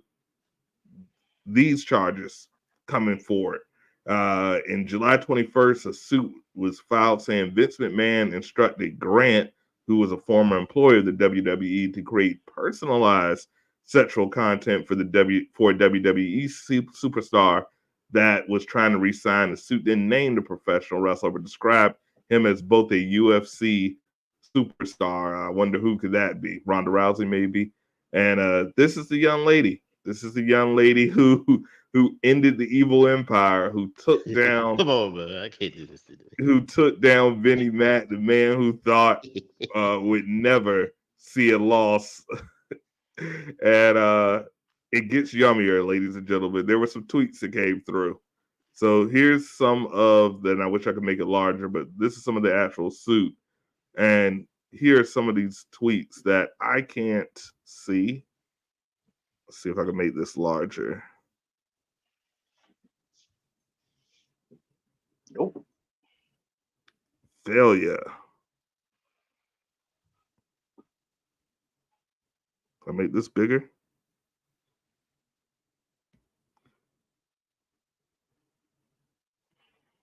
these charges coming forward. In July 21st, a suit was filed saying Vince McMahon instructed Grant, who was a former employee of the WWE, to create personalized sexual content for WWE superstar that was trying to re-sign. The suit didn't name the professional wrestler, but described him as both a UFC superstar. I wonder who could that be? Ronda Rousey, maybe. And this is the young lady. This is the young lady who ended the evil empire, who took down Come on, man. I can't do this today. who took down Vinnie Mac, the man who thought would never see a loss. And it gets yummier, ladies and gentlemen. There were some tweets that came through. So here's some of the, and I wish I could make it larger, but this is some of the actual suit. And here are some of these tweets that I can't see. Let's see if I can make this larger. Nope. Failure. Can I make this bigger?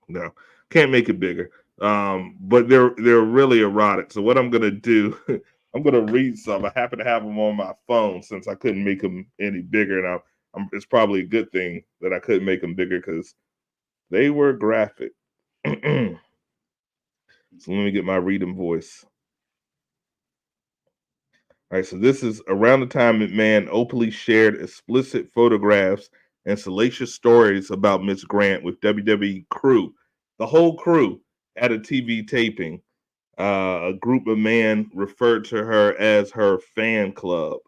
No, can't make it bigger. But they're really erotic. So what I'm gonna do, I'm gonna read some. I happen to have them on my phone since I couldn't make them any bigger, and it's probably a good thing that I couldn't make them bigger because they were graphic. So let me get my reading voice. All right, so this is around the time McMahon openly shared explicit photographs and salacious stories about Miss Grant with WWE crew. The whole crew at a TV taping. A group of men referred to her as her fan club.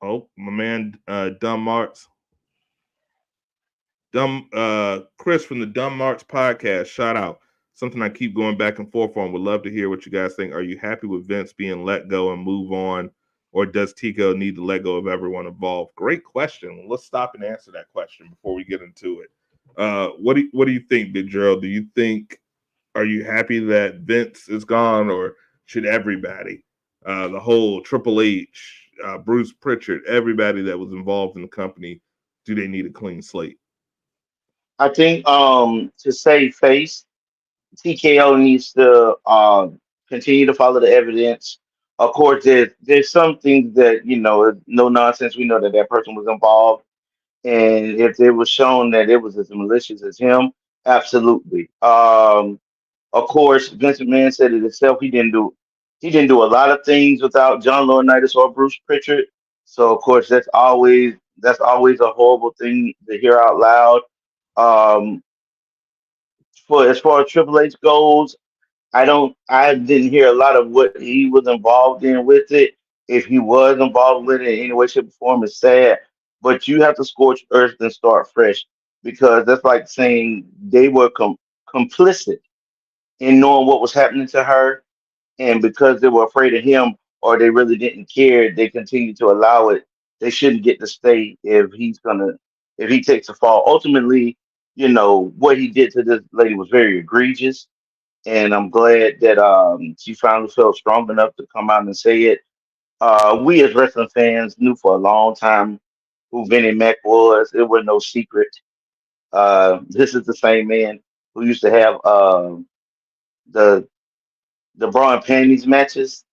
Oh, my man, Dumb Marks. Chris from the Dumb Marks podcast. Shout out. Something I keep going back and forth on. Would love to hear what you guys think. Are you happy with Vince being let go and move on, or does Tico need to let go of everyone involved? Great question. Let's stop and answer that question before we get into it. What do you think, Big Gerald? Do you think are you happy that Vince is gone, or should everybody, the whole Triple H, Bruce Pritchard, everybody that was involved in the company, do they need a clean slate? I think to save face, TKO needs to continue to follow the evidence. Of course, there's some things that no nonsense. We know that that person was involved, and if it was shown that it was as malicious as him, absolutely. Of course, Vince McMahon said it himself. He didn't do a lot of things without John Laurinaitis or Bruce Pritchard. So of course, that's always a horrible thing to hear out loud. Um, for as far as Triple H goes, I didn't hear a lot of what he was involved in with it. If he was involved with it in any way, shape, or form, it's sad. But you have to scorch earth and start fresh, because that's like saying they were complicit in knowing what was happening to her, and because they were afraid of him, or they really didn't care, they continued to allow it. They shouldn't get to stay if he takes a fall. Ultimately, what he did to this lady was very egregious, and I'm glad that she finally felt strong enough to come out and say it. We as wrestling fans knew for a long time who Vinnie Mac was. It was no secret. This is the same man who used to have the bra and panties matches.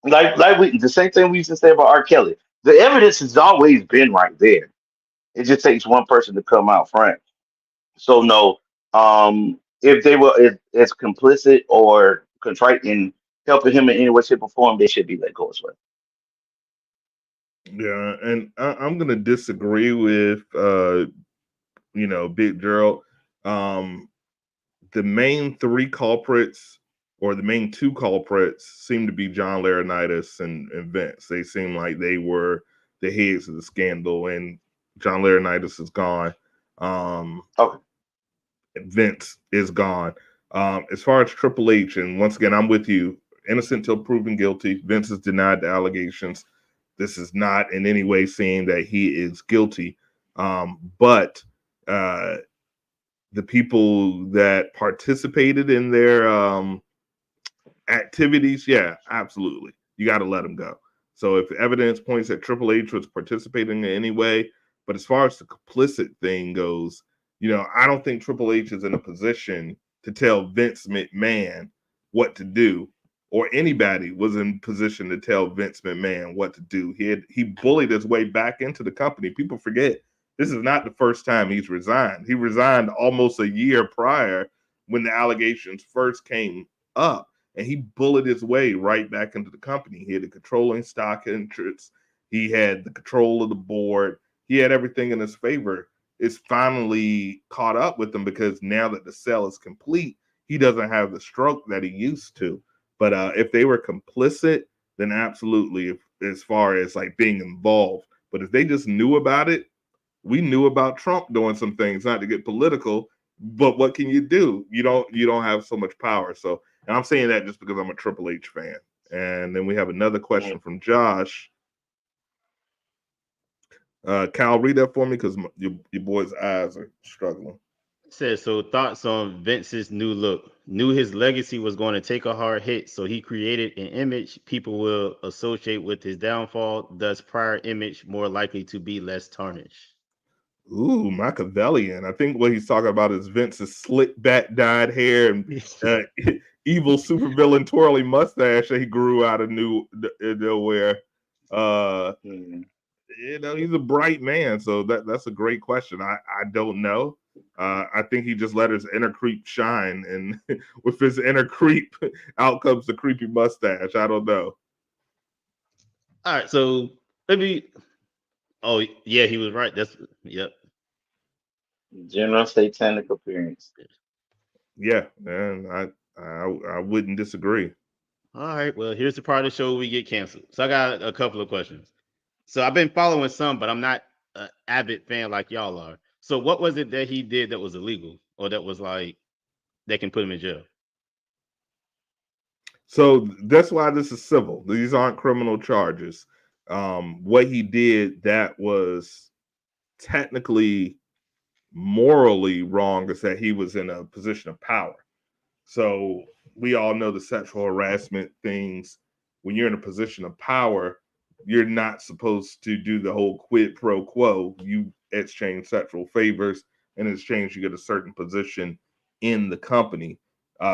The same thing we used to say about R. Kelly. The evidence has always been right there. It just takes one person to come out front. So no, if they were as complicit or contrite in helping him in any way, shape, or form, they should be let go as well. Yeah, and I'm gonna disagree with Big Gerald. Um, the main three culprits, or the main two culprits, seem to be John Laurinaitis and Vince. They seem like they were the heads of the scandal, and John Laurinaitis is gone. Um, Okay. Vince is gone. As far as Triple H, and once again, I'm with you. Innocent till proven guilty. Vince has denied the allegations. This is not in any way saying that he is guilty. But the people that participated in their activities, yeah, absolutely. You got to let them go. So if evidence points that Triple H was participating in any way, but as far as the complicit thing goes, I don't think Triple H is in a position to tell Vince McMahon what to do, or anybody was in position to tell Vince McMahon what to do. He bullied his way back into the company. People forget this is not the first time he's resigned. He resigned almost a year prior when the allegations first came up, and he bullied his way right back into the company. He had the controlling stock interests. He had the control of the board. He had everything in his favor. It's finally caught up with him because now that the sale is complete, he doesn't have the stroke that he used to. But if they were complicit, then absolutely, as far as like being involved. But if they just knew about it, we knew about Trump doing some things, not to get political, but what can you do? You don't have so much power. So, and I'm saying that just because I'm a Triple H fan. And then we have another question from Josh. Cal, read that for me because your boy's eyes are struggling. Says so. Thoughts on Vince's new look? Knew his legacy was going to take a hard hit, so he created an image people will associate with his downfall. Thus, prior image more likely to be less tarnished. Ooh, Machiavellian. I think what he's talking about is Vince's slick back dyed hair and uh, evil supervillain twirly mustache that he grew out of nowhere. Uh, Mhm. he's a bright man, so that's a great question. I don't know. I think he just let his inner creep shine, and with his inner creep, out comes the creepy mustache. I don't know. All right, so maybe. Oh yeah, he was right. That's yep. General satanic appearance. Yeah, and I wouldn't disagree. All right. Well, here's the part of the show we get canceled. So I got a couple of questions. So I've been following some, but I'm not an avid fan like y'all are. So what was it that he did that was illegal, or that was like that can put him in jail? So that's why this is civil. These aren't criminal charges. What he did that was technically morally wrong is that he was in a position of power. So we all know the sexual harassment things. When you're in a position of power, you're not supposed to do the whole quid pro quo. You exchange sexual favors, and in exchange, you get a certain position in the company.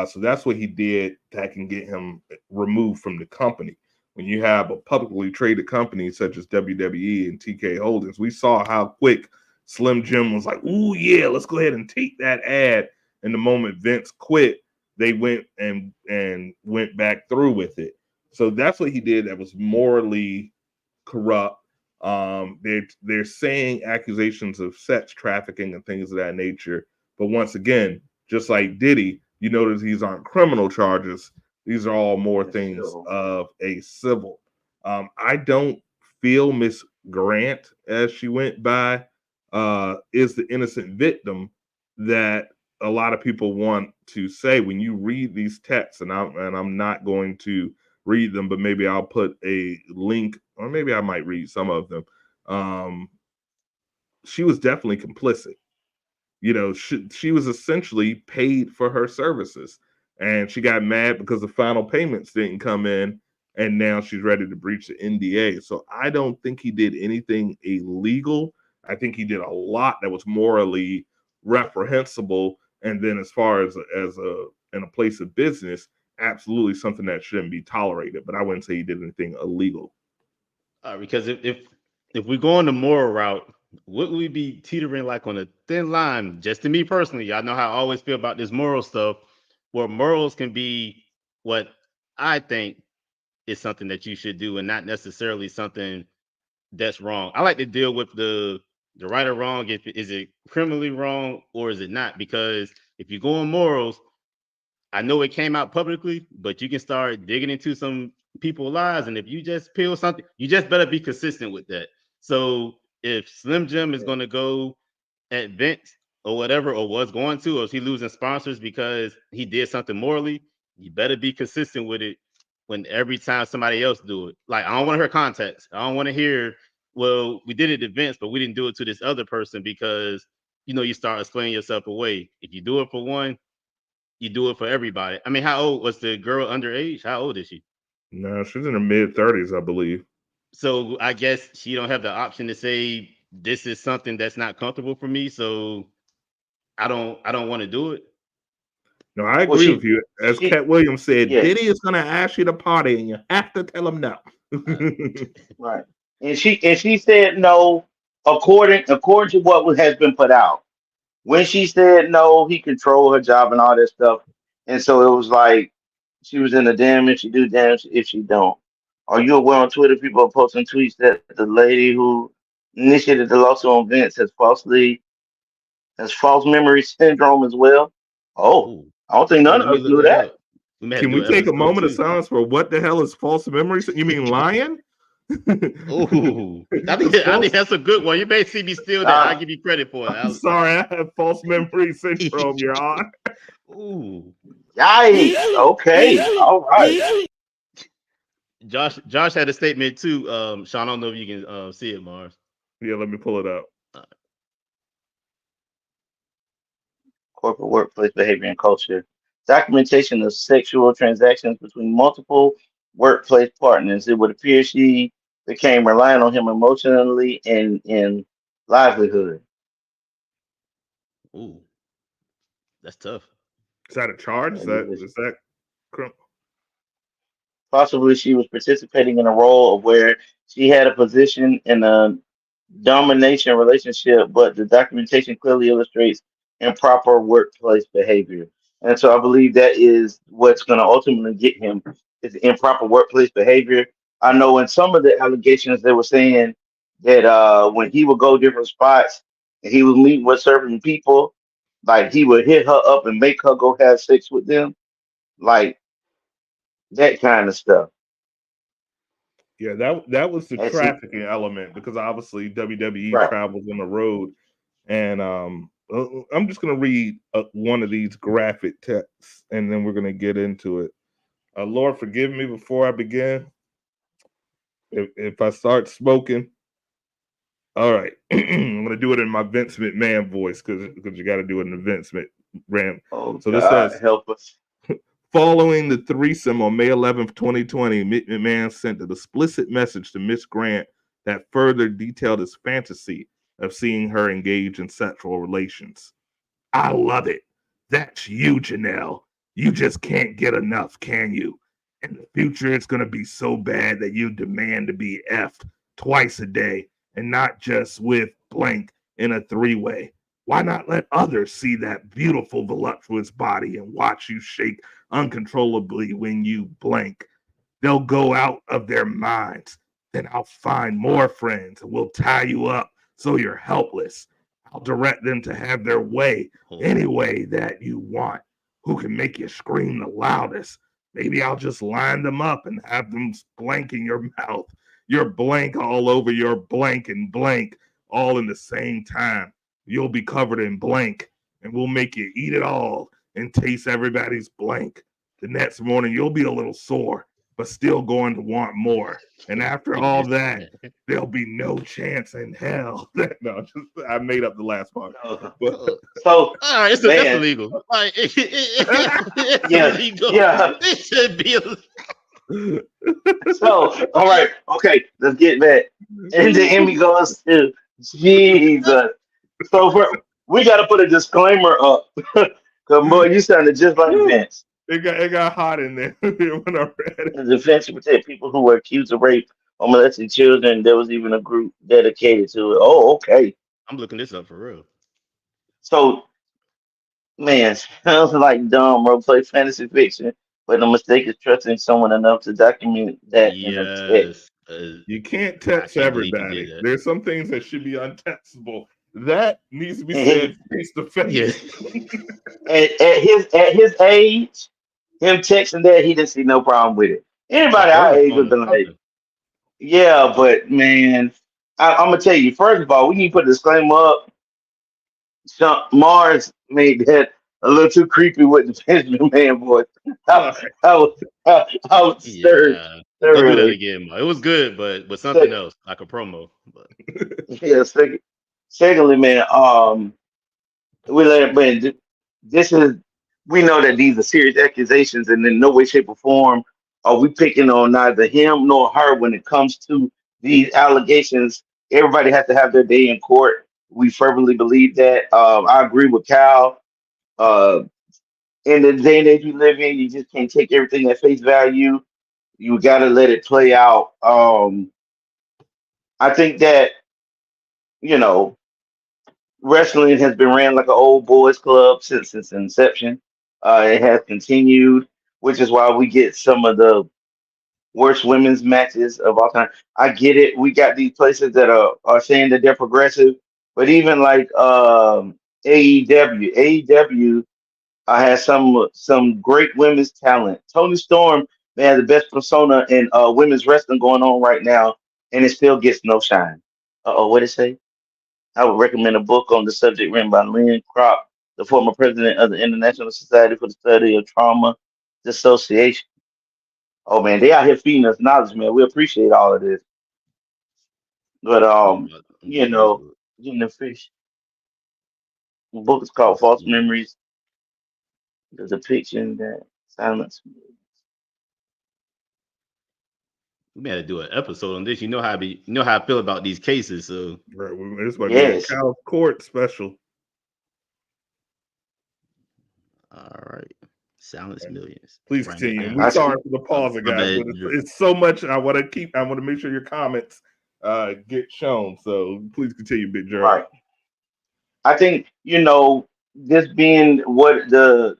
So that's what he did that can get him removed from the company. When you have a publicly traded company such as WWE and TK Holdings, we saw how quick Slim Jim was like, "Ooh, yeah, let's go ahead and take that ad." And the moment Vince quit, they went back through with it. So that's what he did. That was morally corrupt. They're saying accusations of sex trafficking and things of that nature. But once again, just like Diddy, you notice these aren't criminal charges. These are all more That's things civil. of a civil. I don't feel Miss Grant, as she went by, is the innocent victim that a lot of people want to say when you read these texts, and I'm not going to read them, but maybe I'll put a link, or maybe I might read some of them. Um, she was definitely complicit. She was essentially paid for her services, and she got mad because the final payments didn't come in, and now she's ready to breach the NDA. So I don't think he did anything illegal. I think he did a lot that was morally reprehensible, and then as far as a in a place of business, absolutely something that shouldn't be tolerated. But I wouldn't say he did anything illegal. Because if we go on the moral route, would we be teetering like on a thin line? Just to me personally, y'all know how I always feel about this moral stuff, where morals can be what I think is something that you should do, and not necessarily something that's wrong. I like to deal with the right or wrong. If is it criminally wrong or is it not? Because if you go on morals, I know it came out publicly, but you can start digging into some people's lives. And if you just peel something, you just better be consistent with that. So if Slim Jim is going to go at Vince or whatever, or was going to, or is he losing sponsors because he did something morally, you better be consistent with it when every time somebody else do it. Like, I don't want to hear context. I don't want to hear, well, we did it to Vince, but we didn't do it to this other person because, you start explaining yourself away. If you do it for one, you do it for everybody. I mean, how old was the girl underage? How old is she? No, she's in her mid 30s, I believe. So I guess she don't have the option to say this is something that's not comfortable for me. So I don't want to do it. No, I Well, agree with you. As she, Cat Williams said, yeah, Diddy is going to ask you to party, and you have to tell him no. Uh, right. And she said no, according to what has been put out. When she said no, he controlled her job and all that stuff. And so it was like she was in the damn if she do, damn if she don't. Are you aware on Twitter people are posting tweets that the lady who initiated the lawsuit on Vince has false memory syndrome as well? Oh, ooh, I don't think none let of me us look knew that that. up. We may have to Can do we an take a episode moment of too. silence for what the hell is false memory? You mean lying? Ooh, I think 'Cause I think false, that's a good one. You may see me steal that. I Uh, give you credit for it. I'm sorry, I have false memory syndrome, Your I'll... Honor. Ooh, Yikes. Okay. All right. Josh had a statement too. Sean, I don't know if you can see it, Mars. Yeah, let me pull it up. Uh, Corporate workplace behavior and culture. Documentation of sexual transactions between multiple workplace partners. It would appear she became reliant on him emotionally and in livelihood. ooh, that's tough. Is that a charge? Yeah, Is you that just is that Possibly she was participating in a role of where she had a position in a domination relationship, but the documentation clearly illustrates improper workplace behavior. And so I believe that is what's going to ultimately get him is improper workplace behavior. I know in some of the allegations they were saying that when he would go different spots and he would meet with certain people, like he would hit her up and make her go have sex with them, like that kind of stuff. Yeah, that was the And see, trafficking element because obviously WWE right. travels on the road, and I'm just gonna read one of these graphic texts, and then we're gonna get into it. Lord, forgive me before I begin if I start smoking. All right, I'm gonna do it in my Vince McMahon voice because you got to do it in the Vince McMahon. Oh So this God, says, help us. following the threesome on May 11th, 2020, McMahon sent an explicit message to Miss Grant that further detailed his fantasy of seeing her engage in sexual relations. I love it. That's you, Janelle. You just can't get enough, can you? In the future, it's going to be so bad that you demand to be effed twice a day and not just with blank in a three-way. Why not let others see that beautiful, voluptuous body and watch you shake uncontrollably when you blank? They'll go out of their minds. Then I'll find more friends and we'll tie you up so you're helpless. I'll direct them to have their way any way that you want. Who can make you scream the loudest? Maybe I'll just line them up and have them blank in your mouth. Your blank all over your blank and blank all in the same time. You'll be covered in blank and we'll make you eat it all and taste everybody's blank. The next morning you'll be a little sore, but still going to want more. And after all that, there'll be no chance in hell. No, just I made up the last part. But So, All right, so that's man, illegal. Like it's yeah, illegal. yeah. It should be. So, all right, okay, let's get back. And the Emmy goes to Jesus. So we got to put a disclaimer up, because boy, you sounded just like Vince. it got hot in there when I read it. The defense would protect people who were accused of rape or molesting children. There was even a group dedicated to it. Oh, okay. I'm looking this up for real. So, man, sounds like dumb role play fantasy fiction, but the mistake is trusting someone enough to document that in a text. Yes, You can't I text can't believe he did everybody. that. There's some things that should be untextable. That needs to be And said he, face to Yeah, face. at his age, him texting that, he didn't see no problem with it. a Anybody our burner age phone would or be like, something. yeah, but man, I'm gonna tell you. First of all, we need to put a disclaimer up. Mars made that a little too creepy with the Benjamin Man voice. I, I was, I was stirred Yeah, don't do that thoroughly. again. Mo. It was good, but something Se- else like a promo. But yeah, secondly, man, we let man, this is we know that these are serious accusations, and in no way, shape, or form are we picking on neither him nor her when it comes to these allegations. Everybody has to have their day in court. We fervently believe that. I agree with Cal. Uh, in the day and age we live in, you just can't take everything at face value. You got to let it play out. I think that you know wrestling has been ran like an old boys club since its inception. It has continued, which is why we get some of the worst women's matches of all time. I get it. We got these places that are saying that they're progressive, but even like AEW has some great women's talent. Tony Storm, man, the best persona in women's wrestling going on right now, and it still gets no shine. What did it say? I would recommend a book on the subject written by Lynn Kropp, the former president of the International Society for the Study of Trauma Dissociation. Oh man, they out here feeding us knowledge, man. We appreciate all of this. But I'm you looking this know, book. getting the fish. The book is called This False is- Memories, the depiction that silence. We got to do an episode on this. You know how I feel about these cases. So Right, this might be a Yes. Cal Court special. all right. Silence millions. Please Write that continue. down. We're sorry for the pause, My guys, bad. but it's so much. I want to make sure your comments get shown. So please continue, Big Joe. Right. I think this being what the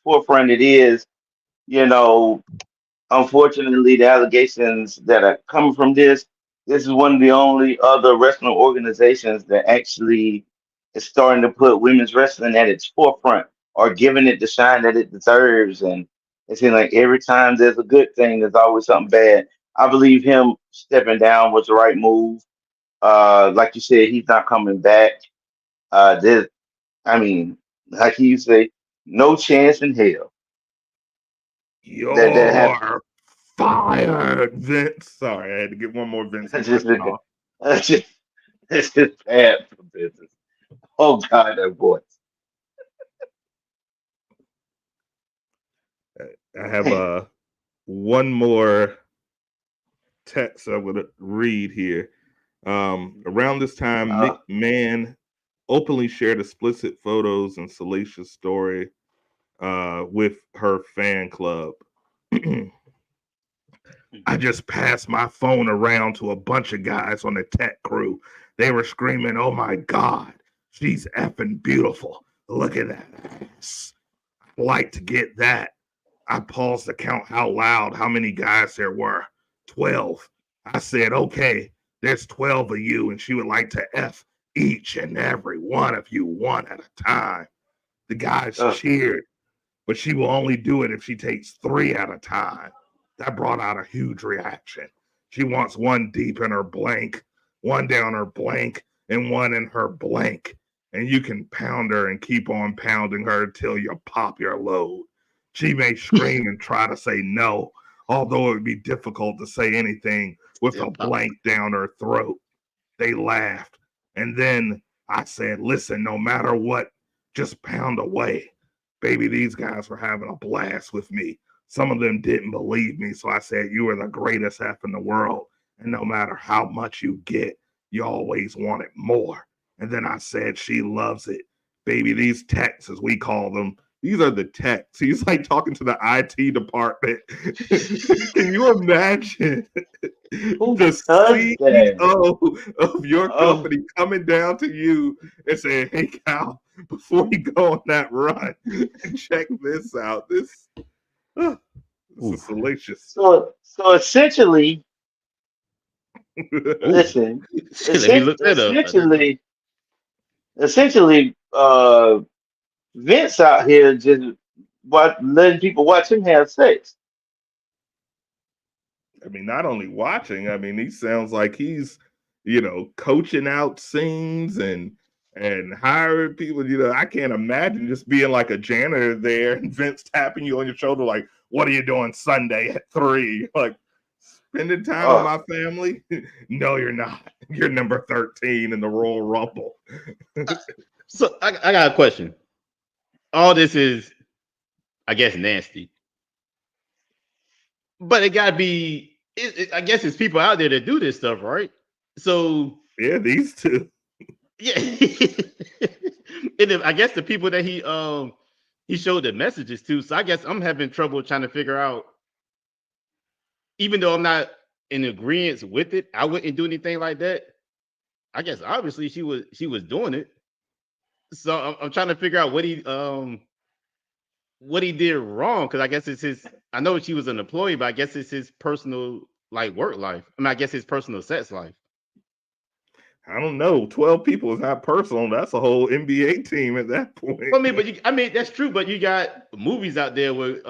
forefront it is. You know, unfortunately, the allegations that are coming from this is one of the only other wrestling organizations that actually is starting to put women's wrestling at its forefront or giving it the shine that it deserves. And it seems like every time there's a good thing, there's always something bad. I believe him stepping down was the right move. Like you said, he's not coming back. There's, I mean, like you say, no chance in hell that happens. You're fired, Vince. Sorry, I had to get one more Vince That's just, impression off. that's just, it's just bad for business. Oh God, that voice. I have Man, one more text I would read here. Around this time, uh, McMahon openly shared explicit photos and salacious story with her fan club. I just passed my phone around to a bunch of guys on the tech crew. They were screaming, "Oh my God, she's effing beautiful. Look at that ass. I'd like to get that." I paused to count how loud, how many guys there were. 12. I said, "Okay, there's 12 of you, and she would like to F each and every one of you one at a time." The guys uh, cheered, but she will only do it if she takes 3 at a time. That brought out a huge reaction. She wants one deep in her blank, one down her blank, and one in her blank. And you can pound her and keep on pounding her until you pop your load. She may scream and try to say no, although it would be difficult to say anything with a blank down her throat. They laughed. And then I said, "Listen, no matter what, just pound away." Baby, these guys were having a blast with me. Some of them didn't believe me, so I said, "You are the greatest F in the world. And no matter how much you get, you always want it more." And then I said, "She loves it. Baby, these techs, as we call them, these are the techs." He's like talking to the IT department. Can you imagine who the does that? CEO of your Oh, company coming down to you and saying, "Hey, Cal, before you go on that run, check this out. This is salacious." so essentially, Ooh. listen, Let me look that up. essentially, Vince out here just letting people watch him have sex. I mean, not only watching, I mean, he sounds like he's, coaching out scenes and hiring people. I can't imagine just being like a janitor there and Vince tapping you on your shoulder, like, "What are you doing Sunday at 3?" Like, spending time with Oh, my family? No, you're not. You're number 13 in the Royal Rumble. So I got a question. All this is, I guess, nasty, but it gotta be. I guess it's people out there that do this stuff, right? So Yeah, these two. yeah, and I guess the people that he showed the messages to. So I guess I'm having trouble trying to figure out. Even though I'm not in agreement with it, I wouldn't do anything like that. I guess obviously she was doing it. So I'm trying to figure out what he did wrong, because I guess it's his. I know she was an employee, but I guess it's his personal like work life. I mean, I guess his personal sex life. I don't know. 12 people is not personal. That's a whole NBA team at that point. I mean that's true, but you got movies out there where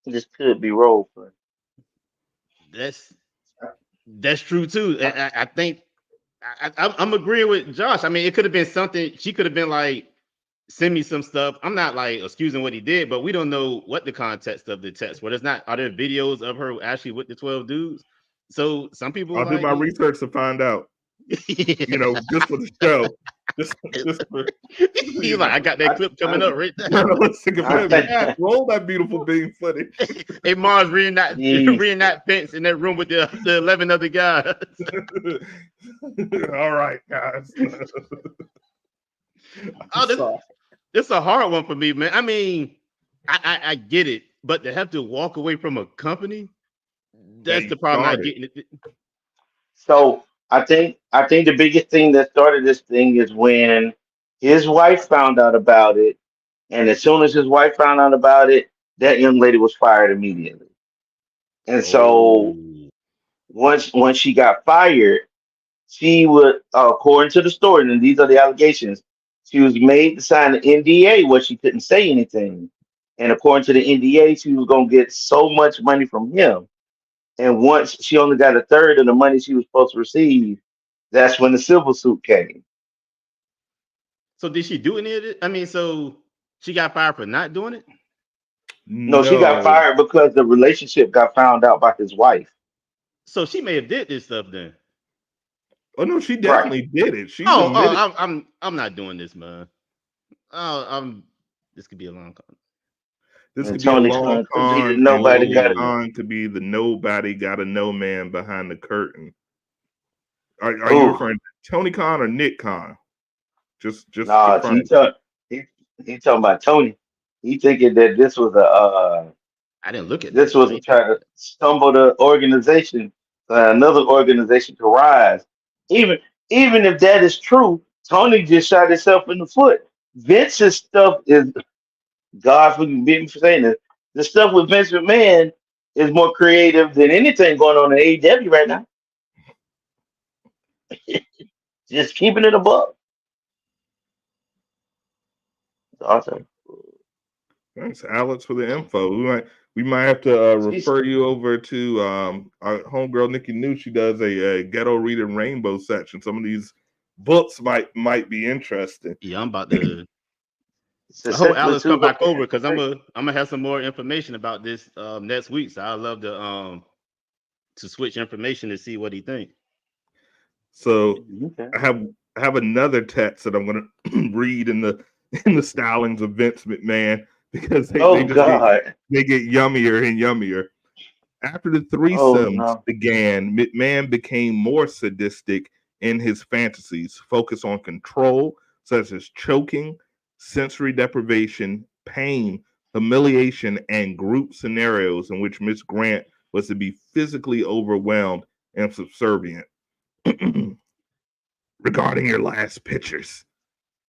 this could be role play. that's true too. I think I'm agreeing with Josh. I mean, it could have been something. She could have been like, "Send me some stuff." I'm not like excusing what he did, but we don't know what the context of the text. Well, there's not. Are there videos of her actually with the 12 dudes? So some people I'll do like my research to find out. Just for the show. Just for He's like, I got that I, clip coming I, up right now. journalistic ability. I, Roll that beautiful being footage. Hey, Mars reading that Jeez. fence in that room with the 11 other guys. All right, guys. I'm Oh, sorry. this is a hard one for me, man. I mean, I get it, but to have to walk away from a company, That that's he the problem. Not started. getting it. So I think the biggest thing that started this thing is when his wife found out about it, and as soon as his wife found out about it, that young lady was fired immediately. And so Oh, once she got fired, she would, according to the story, and these are the allegations, she was made to sign an NDA where she couldn't say anything. And according to the NDA, she was gonna get so much money from him. And once she only got a third of the money she was supposed to receive, that's when the civil suit came. so did she do any of it? I mean, so she got fired for not doing it. No, she got No. fired because the relationship got found out by his wife. So she may have did this stuff then. Oh no, she Right. definitely did it. She's Oh, admitted. I'm not doing this, man. Oh, this could be a long con. This And could be a Tony long Khan could be the con, and nobody Tony got it. Oh, Khan could be the nobody got to know man behind the curtain. Are you Oh, referring to Tony Khan or Nick Khan? Just nah, confirm. he he talking about Tony. He thinking that I didn't look at this that. was I a ain't think try of to that. stumble the organization, another organization to rise. Even even if that is true, Tony just shot himself in the foot. Vince's stuff is, God forgive me for saying this. The stuff with Vince McMahon is more creative than anything going on in AEW right now. Just keeping it above. Awesome. Thanks, Alex, for the info. We might have to She's refer you over to our homegirl Nikki New. She does a ghetto reading rainbow section. Some of these books might be interesting. Yeah, I'm about to. I hope successfully Alice too. come back over Okay, because I'm great. gonna have some more information about this next week. So I'd love to switch information to see what he think. So Okay. I have another text that I'm going to read in the stylings of Vince McMahon because they Oh just God. get yummier and yummier. After the Oh threesomes no. began, McMahon became more sadistic in his fantasies, focused on control, such as choking, sensory deprivation, pain, humiliation, and group scenarios in which Miss Grant was to be physically overwhelmed and subservient. Regarding your last pictures,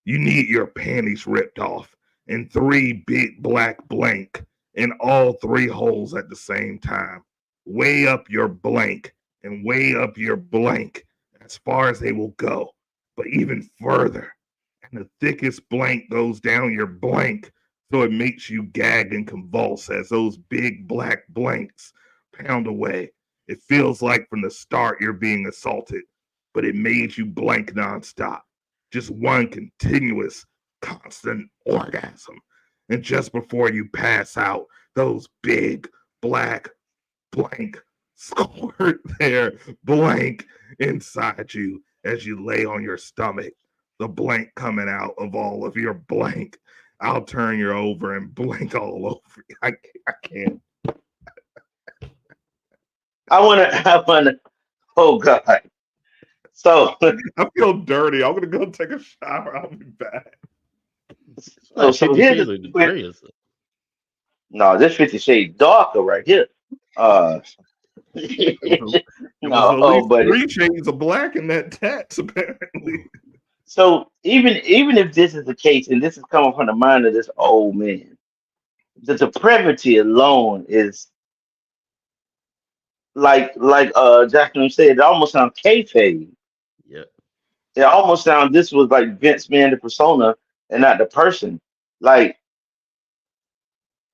you need your panties ripped off and three big black blank in all three holes at the same time. Way up your blank and way up your blank as far as they will go, but even further. And the thickest blank goes down your blank so it makes you gag and convulse as those big black blanks pound away. It feels like from the start you're being assaulted, but it made you blank nonstop. Just one continuous, constant orgasm. And just before you pass out, those big black blank squirt their blank inside you as you lay on your stomach. The blank coming out of all of your blank. I'll turn you over and blank all over you. I can't. I wanna. Oh God. So I feel dirty. I'm gonna go take a shower. I'll be back. It's so like so 50 here's Shades the of quick. Grey or something. No, this 50 Shades darker right here. Uh, It was no, at oh, least buddy. three shades of black in that text, apparently. So even if this is the case, and this is coming from the mind of this old man, the depravity alone is like Jacqueline said, it almost sounds kayfabe. Yeah. It almost sounds this was like Vince Man the persona and not the person. Like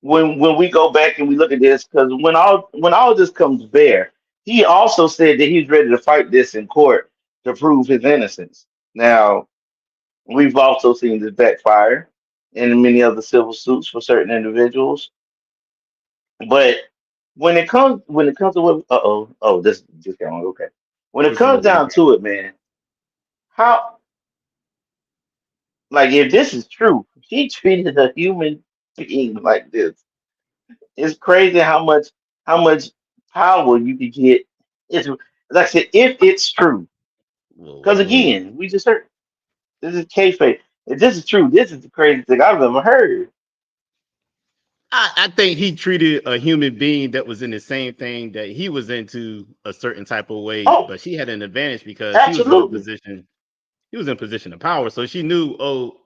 when we go back and we look at this, because when all this comes bare, he also said that he's ready to fight this in court to prove his innocence. Now we've also seen this backfire in many other civil suits for certain individuals. But when it comes to what this just came on, okay. When it Here's some comes more down recap. to it, man, how, like, if this is true, he treated a human being like this. It's crazy how much power you could get. It's like I said, if it's true, Whoa, because whoa. again, we just heard this is kayfabe. If this is true, this is the craziest thing I've ever heard. I think he treated a human being that was in the same thing that he was into a certain type of way, Oh, but she had an advantage because he was in a absolutely. position. He was in a position of power, so she knew. Oh,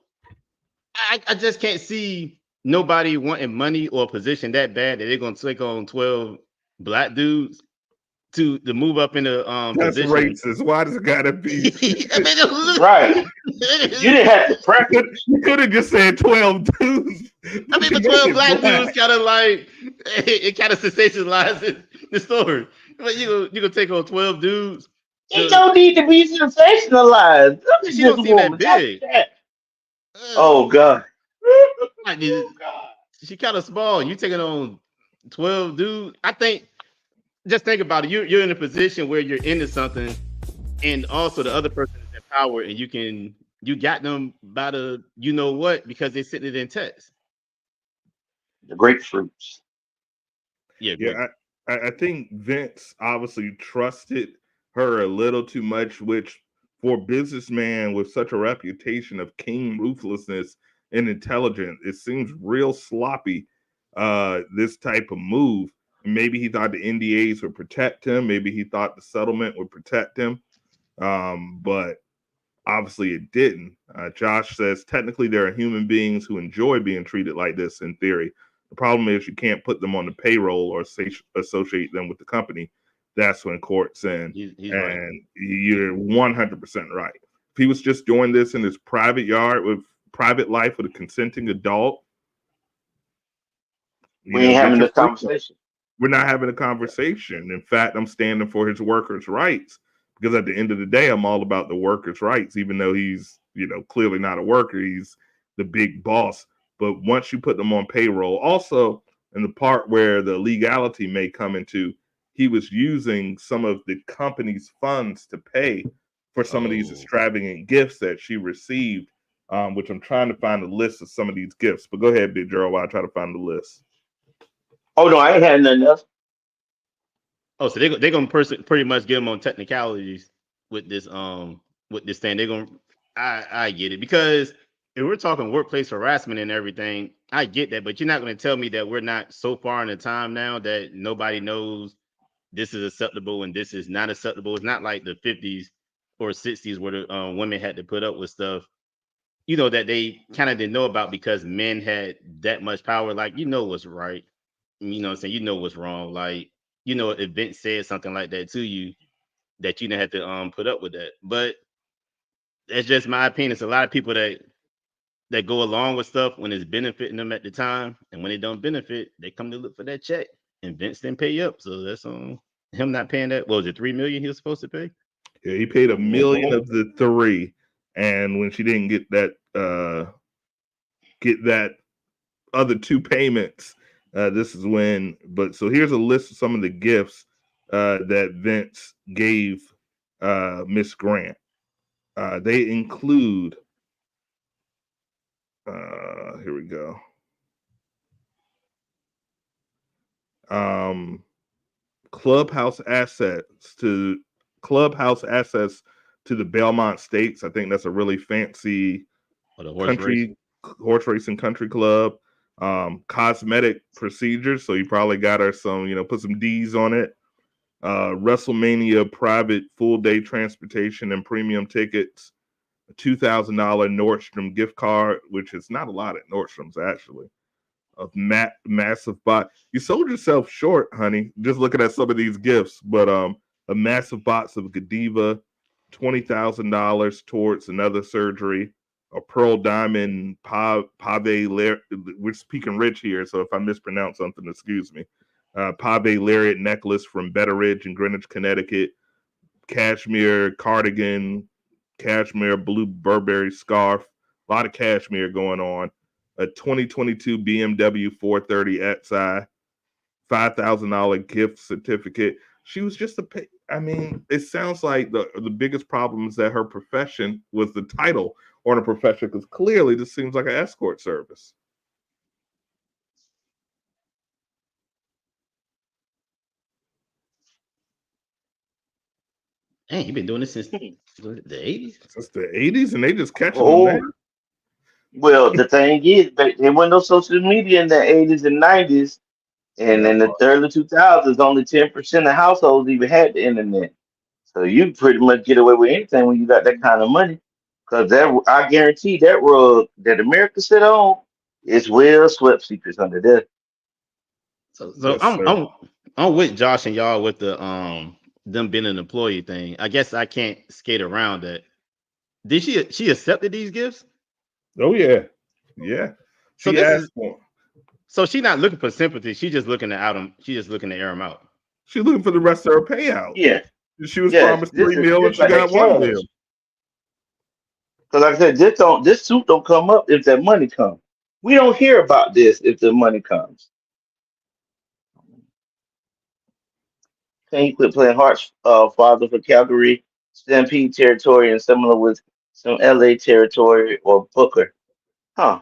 I just can't see nobody wanting money or a position that bad that they're gonna take on 12 black dudes to move up in a That's position. racist. Why does it gotta be? I mean, Right. You didn't have to preference. You could have just said 12 dudes, I but mean, you but made 12 it black dudes black. kind of like it kind of sensationalizes the story. But you gonna take on 12 dudes. It don't need to be sensationalized. Look at She this don't seem that woman. That's big. that. Uh, Oh God. like, Oh God. she kind of small. You taking on 12 dudes. I think just think about it. You're in a position where you're into something, and also the other person is in power, and you got them by the you know what because they sitting it in text. The grapefruits. Yeah, great. Yeah, I think Vince obviously trusted her a little too much, which for a businessman with such a reputation of keen ruthlessness and intelligence, it seems real sloppy. This type of move. Maybe he thought the NDAs would protect him. Maybe he thought the settlement would protect him. But obviously it didn't. Josh says technically there are human beings who enjoy being treated like this in theory. The problem is you can't put them on the payroll or associate them with the company. That's when court's in. He's right. And you're 100% right. If he was just doing this in his private yard with private life with a consenting adult, We ain't get having your this freak. conversation. We're not having a conversation. In fact, I'm standing for his workers' rights because at the end of the day, I'm all about the workers' rights, even though he's, clearly not a worker. He's the big boss. But once you put them on payroll, also in the part where the legality may come into, he was using some of the company's funds to pay for some of these Oh, extravagant gifts that she received, which I'm trying to find a list of some of these gifts. But go ahead, Big Gerald, while I try to find the list. Oh no, I ain't had nothing else. oh, so they're gonna pretty much get them on technicalities with this thing. They're gonna I get it because if we're talking workplace harassment and everything, I get that, but you're not gonna tell me that we're not so far in the time now that nobody knows this is acceptable and this is not acceptable. It's not like the 50s or 60s where the women had to put up with stuff, that they kind of didn't know about because men had that much power. Like, what's right. You know what I'm saying? You know what's wrong. Like, if Vince said something like that to you, that you didn't have to put up with that. But that's just my opinion. It's a lot of people that go along with stuff when it's benefiting them at the time, and when it don't benefit, they come to look for that check. And Vince didn't pay up, so that's on him not paying that. What was it, 3 million he was supposed to pay? Yeah, he paid a million Mhm. of the three, and when she didn't get that other two payments, this is when. But so here's a list of some of the gifts that Vince gave Miss Grant. They include. Here we go. Um, clubhouse assets to clubhouse access to the Belmont Stakes. I think that's a really fancy Or the horse race? country horse racing country club. Cosmetic procedures, so you probably got her some, put some D's on it. WrestleMania private full day transportation and premium tickets. A $2,000 Nordstrom gift card, which is not a lot at Nordstrom's actually. Of massive box. You sold yourself short, honey. Just looking at some of these gifts, but a massive box of Godiva, $20,000 towards another surgery, a pearl diamond pave. We're speaking rich here, so if I mispronounce something, excuse me. Pave lariat necklace from Betteridge in Greenwich, Connecticut. Cashmere cardigan, cashmere blue Burberry scarf. A lot of cashmere going on. A 2022 BMW 430 XI, $5,000 gift certificate. She was just I mean, it sounds like the biggest problem is that her profession was the title on a profession because clearly this seems like an escort service. Dang, he been doing this since the 80s? Since the 80s, and they just catching them Oh, now. Well, the thing is, there wasn't no social media in the 80s and 90s, and That in the part. early 2000s, only 10% of households even had the internet. So you pretty much get away with anything when you got that kind of money. Because that, I guarantee that rug that America sit on is well swept secrets under there. So Yes, I'm sir. I'm I'm with Josh and y'all with the them being an employee thing. I guess I can't skate around that. Did she accepted these gifts? Oh yeah, yeah. So She this is asked for 'em. so she's not looking for sympathy. She just looking to out him. She just looking to air him out. She's looking for the rest of her payout. Yeah, She was yes, promised 3 meal this and she about that got 1 meal. cash. Because like I said, this suit don't come up if that money comes. We don't hear about this if the money comes. Can you quit playing Hearts father for Calgary, Stampede territory, and similar with some LA territory or Booker? Huh.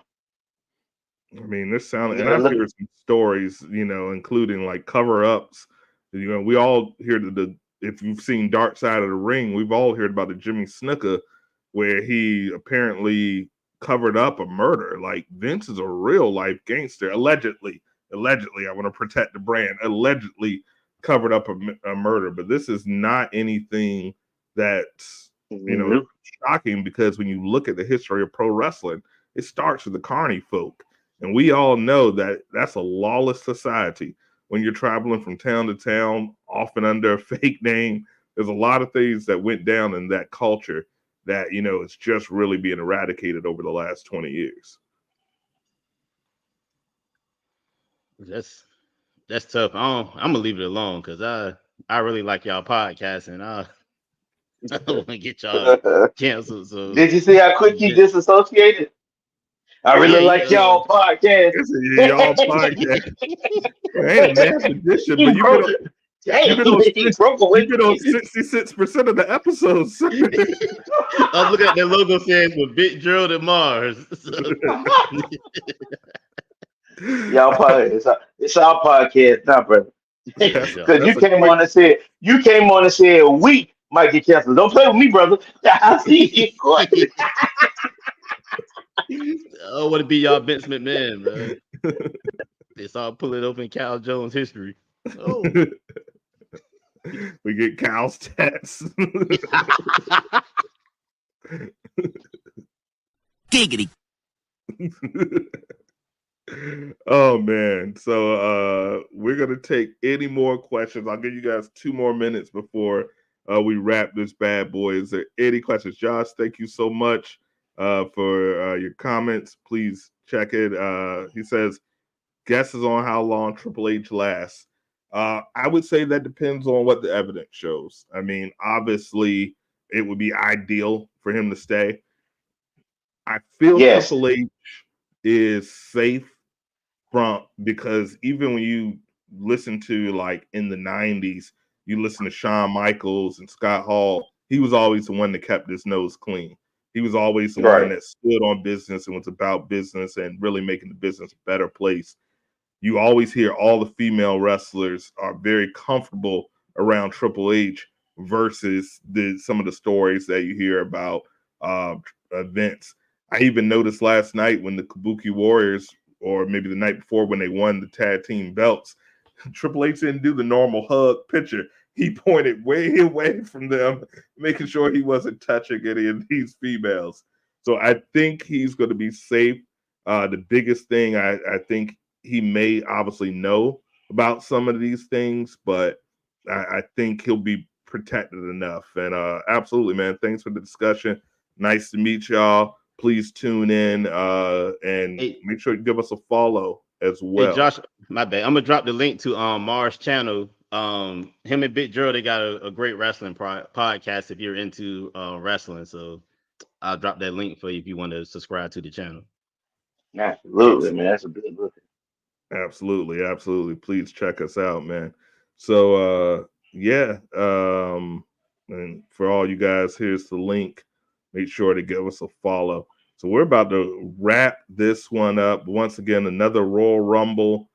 I mean, this sounded, You and gotta I've look heard some stories, including like cover ups. We all hear if you've seen Dark Side of the Ring, we've all heard about the Jimmy Snuka, where he apparently covered up a murder. Like Vince is a real life gangster, allegedly. Allegedly, I want to protect the brand. Allegedly covered up a murder, but this is not anything that's nope. shocking because when you look at the history of pro wrestling, it starts with the Carney folk. And we all know that that's a lawless society. When you're traveling from town to town, often under a fake name, there's a lot of things that went down in that culture that, it's just really being eradicated over the last 20 years. That's tough. I'm gonna leave it alone because I really like y'all podcast and I don't want to get y'all canceled. So Did you see how quick he yeah, disassociated? I yeah, really like y'all podcast. This is y'all podcast. Well, ain't a math edition, He but broke it. you've Damn, been on he broke away you've been from on me. 66% of the episodes, sir. I'm looking at that logo says with Big Drill to Mars. So, Y'all podcast. It's our podcast now, brother. yeah, that's Josh. Because that's a quick you came on and said a week might get canceled. Don't play with me, brother. I see you quick. I want to be y'all Vince McMahon, man. It's all pulling open Cal Jones history. Oh. we get Cal's tats. Giggity. Oh man. So we're gonna take any more questions. I'll give you guys 2 more minutes before we wrap this bad boy. Is there any questions? Josh, thank you so much for your comments. Please check it. He says guesses on how long Triple H lasts. I would say that depends on what the evidence shows. I mean, obviously, it would be ideal for him to stay. I feel Yes. Triple H is safe from because even when you listen to like in the 90s, you listen to Shawn Michaels and Scott Hall, he was always the one that kept his nose clean. He was always the one Right. that stood on business and was about business and really making the business a better place. You always hear all the female wrestlers are very comfortable around Triple H versus some of the stories that you hear about uh, Vince. I even noticed last night when the Kabuki Warriors, or maybe the night before when they won the tag team belts, Triple H didn't do the normal hug picture. He pointed way away from them, making sure he wasn't touching any of these females. So I think he's going to be safe. The biggest thing I think he may obviously know about some of these things, but I think he'll be protected enough. And absolutely, man. Thanks for the discussion. Nice to meet y'all. Please tune in and hey, make sure you give us a follow as hey, well. Josh, my bad. I'm gonna drop the link to Mars channel. Him and Big Drill, they got a great wrestling podcast if you're into wrestling. So I'll drop that link for you if you want to subscribe to the channel. Absolutely, man. That's a good look. Absolutely, absolutely. Please check us out, man. So yeah, and for all you guys, here's the link. Make sure to give us a follow. So we're about to wrap this one up. Once again, another Royal Rumble.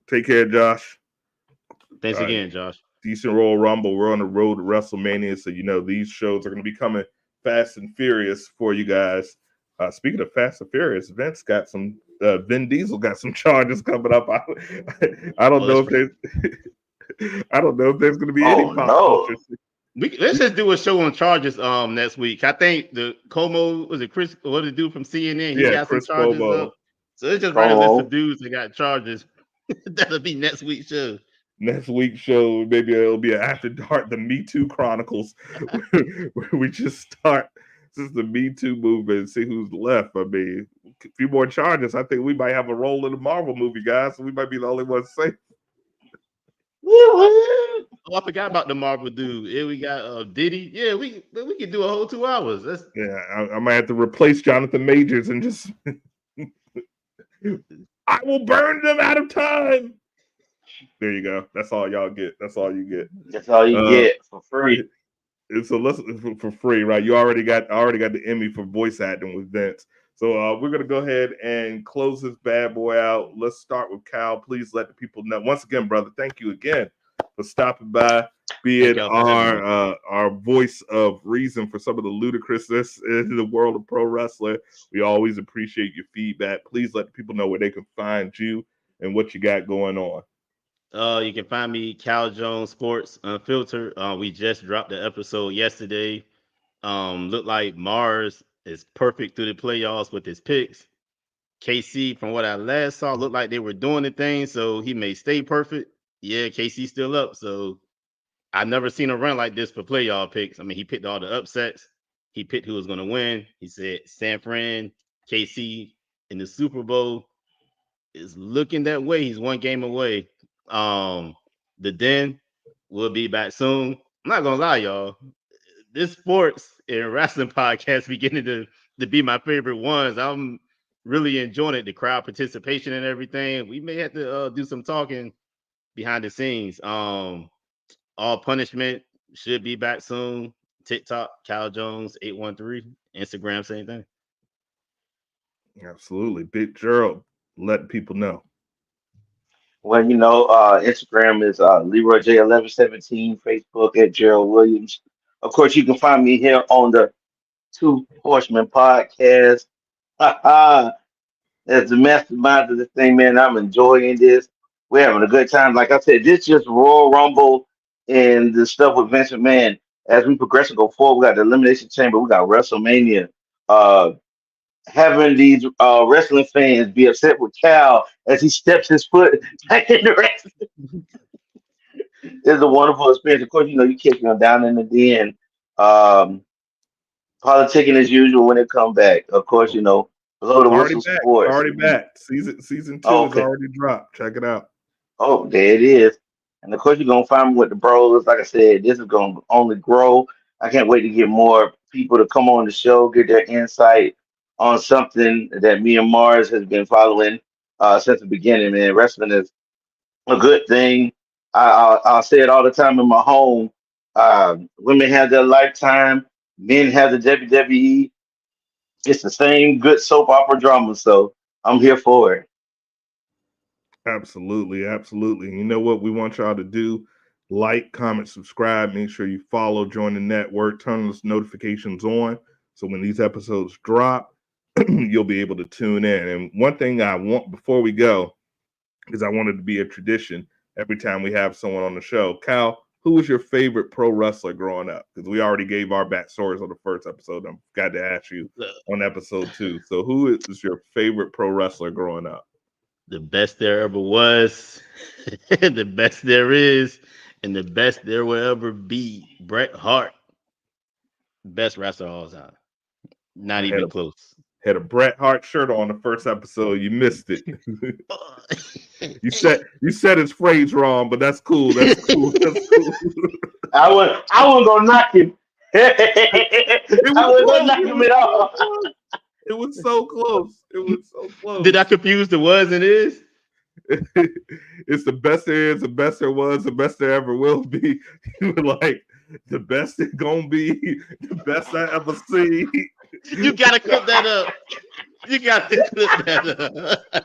Take care, Josh. Thanks Uh, again, Josh. decent Royal Rumble. We're on the road to WrestleMania, so these shows are going to be coming fast and furious for you guys. Speaking of Fast and Furious, Vin Diesel got some charges coming up. I don't Oh, know if I don't know if there's going to be any Oh pop no. culture. let's just do a show on charges next week. I think the Como was it Chris or the dude from CNN, he Yeah, got some Chris charges Cuomo. up. So it's just Come write a list of on. dudes that got charges. That'll be next week's show. Next week's show, maybe it'll be an After Dark, the Me Too Chronicles, where we just start since the Me Too movement and see who's left. I mean, a few more charges. I think we might have a role in the Marvel movie, guys. So we might be the only ones safe. Oh, I forgot about the Marvel dude. Yeah, we got Diddy. Yeah, we could do a whole 2 hours. That's Yeah, I might have to replace Jonathan Majors and just I will burn them out of time. There you go. That's all y'all get. That's all you get. That's all you Uh, get for free. so let's for free, right? I already got the Emmy for voice acting with Vince. So we're gonna go ahead and close this bad boy out. Let's start with Cal. Please let the people know. Once again, brother, thank you again for stopping by, thank being y'all for having me. our voice of reason for some of the ludicrousness in the world of pro wrestling. We always appreciate your feedback. Please let the people know where they can find you and what you got going on. You can find me Cal Jones Sports Unfiltered. We just dropped the episode yesterday. Looked like Mars is perfect through the playoffs with his picks. KC, from what I last saw, looked like they were doing the thing, so he may stay perfect. Yeah, KC's still up, so I've never seen a run like this for playoff picks. I mean, he picked all the upsets. He picked who was going to win. He said San Fran, KC in the Super Bowl is looking that way. He's one game away. The Den will be back soon. I'm not gonna lie, y'all. This sports and wrestling podcast beginning to be my favorite ones. I'm really enjoying it. The crowd participation and everything. We may have to do some talking behind the scenes. All punishment should be back soon. TikTok, Cal Jones 813. Instagram, same thing. Absolutely, Big Gerald, let people know. Well, Instagram is Leroy J1117, Facebook at Gerald Williams. Of course, you can find me here on the Two Horsemen podcast. As the mastermind of this thing, man, I'm enjoying this. We're having a good time. Like I said, this just Royal Rumble and the stuff with Vince McMahon. As we progress and go forward, we got the Elimination Chamber, we got WrestleMania. Uh, Having these wrestling fans be upset with Cal as he steps his foot back in the wrestling is a wonderful experience. Of course, you catch me down in the den. Um, Politicking as usual when it come back. Of course, below the Already whistle back. sports. Already back. Season two is Okay. already dropped. Check it out. Oh, there it is. And of course, you're gonna find me with the bros. Like I said, this is gonna only grow. I can't wait to get more people to come on the show, get their insight on something that me and Mars has been following since the beginning. Man, wrestling is a good thing. I'll say it all the time in my home. Women have their lifetime. Men have the WWE. It's the same good soap opera drama. So I'm here for it. Absolutely, absolutely. And you know what we want y'all to do? Like, comment, subscribe. Make sure you follow, join the network, turn those notifications on. So when these episodes drop, you'll be able to tune in. And one thing I want before we go is I want it to be a tradition every time we have someone on the show. Cal, who was your favorite pro wrestler growing up? Because we already gave our backstories on the first episode. I've got to ask you on episode 2. So who is your favorite pro wrestler growing up? The best there ever was, the best there is, and the best there will ever be. Bret Hart, best wrestler of all time. Not I had even a close. had a Bret Hart shirt on the first episode. You missed it. you said his phrase wrong, but that's cool. That's cool. That's cool. I wasn't gonna knock him. It I was wasn't gonna close. knock him at all. It was so close. It was so close. Did I confuse the was and is? It's the best there is, the best there was, the best there ever will be. You were like, the best it gonna be, the best I ever see. You gotta clip that up. You gotta clip that up.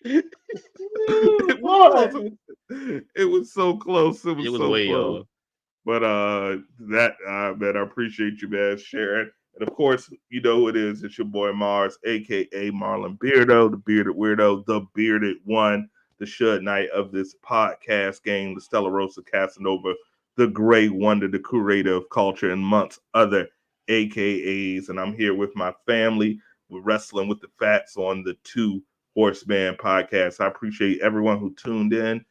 It was close. It was so close. It was It was so way close. off. But man, I appreciate you, man, sharing. And of course, you know who it is. It's your boy Mars, aka Marlon Beardo, the bearded weirdo, the bearded one, the Shud Knight of this podcast game, the Stella Rosa Casanova, the Gray Wonder, the curator of culture, and months other AKAs. And I'm here with my family. We're wrestling with the Fats on the Two Horseman podcast. I appreciate everyone who tuned in.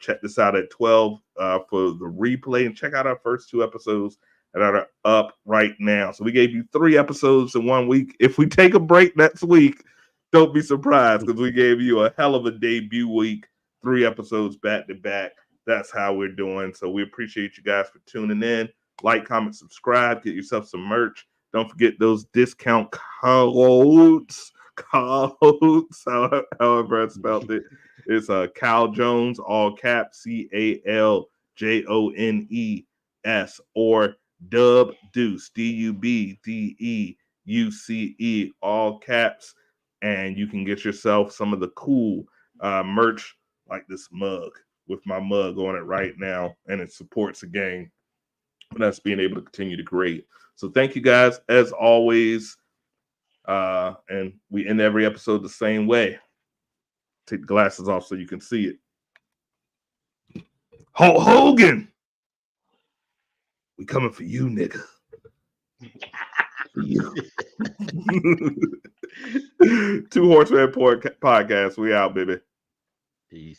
Check this out at 12 for the replay, and check out our first 2 episodes that are up right now. So we gave you 3 episodes in 1 week. If we take a break next week, don't be surprised, because we gave you a hell of a debut week, 3 episodes back to back. That's how we're doing. So we appreciate you guys for tuning in. Like, comment, subscribe, get yourself some merch. Don't forget those discount codes, however I spelled it. It's Cal Jones, all caps, CALJONES, or Dub Deuce, DUBDEUCE, all caps. And you can get yourself some of the cool merch, like this mug with my mug on it right now, and it supports the game. And that's being able to continue to create. So thank you guys as always. And we end every episode the same way. Take the glasses off so you can see it. Hulk Hogan, we coming for you, nigga. For you. Two Horseman podcast. We out, baby. Peace.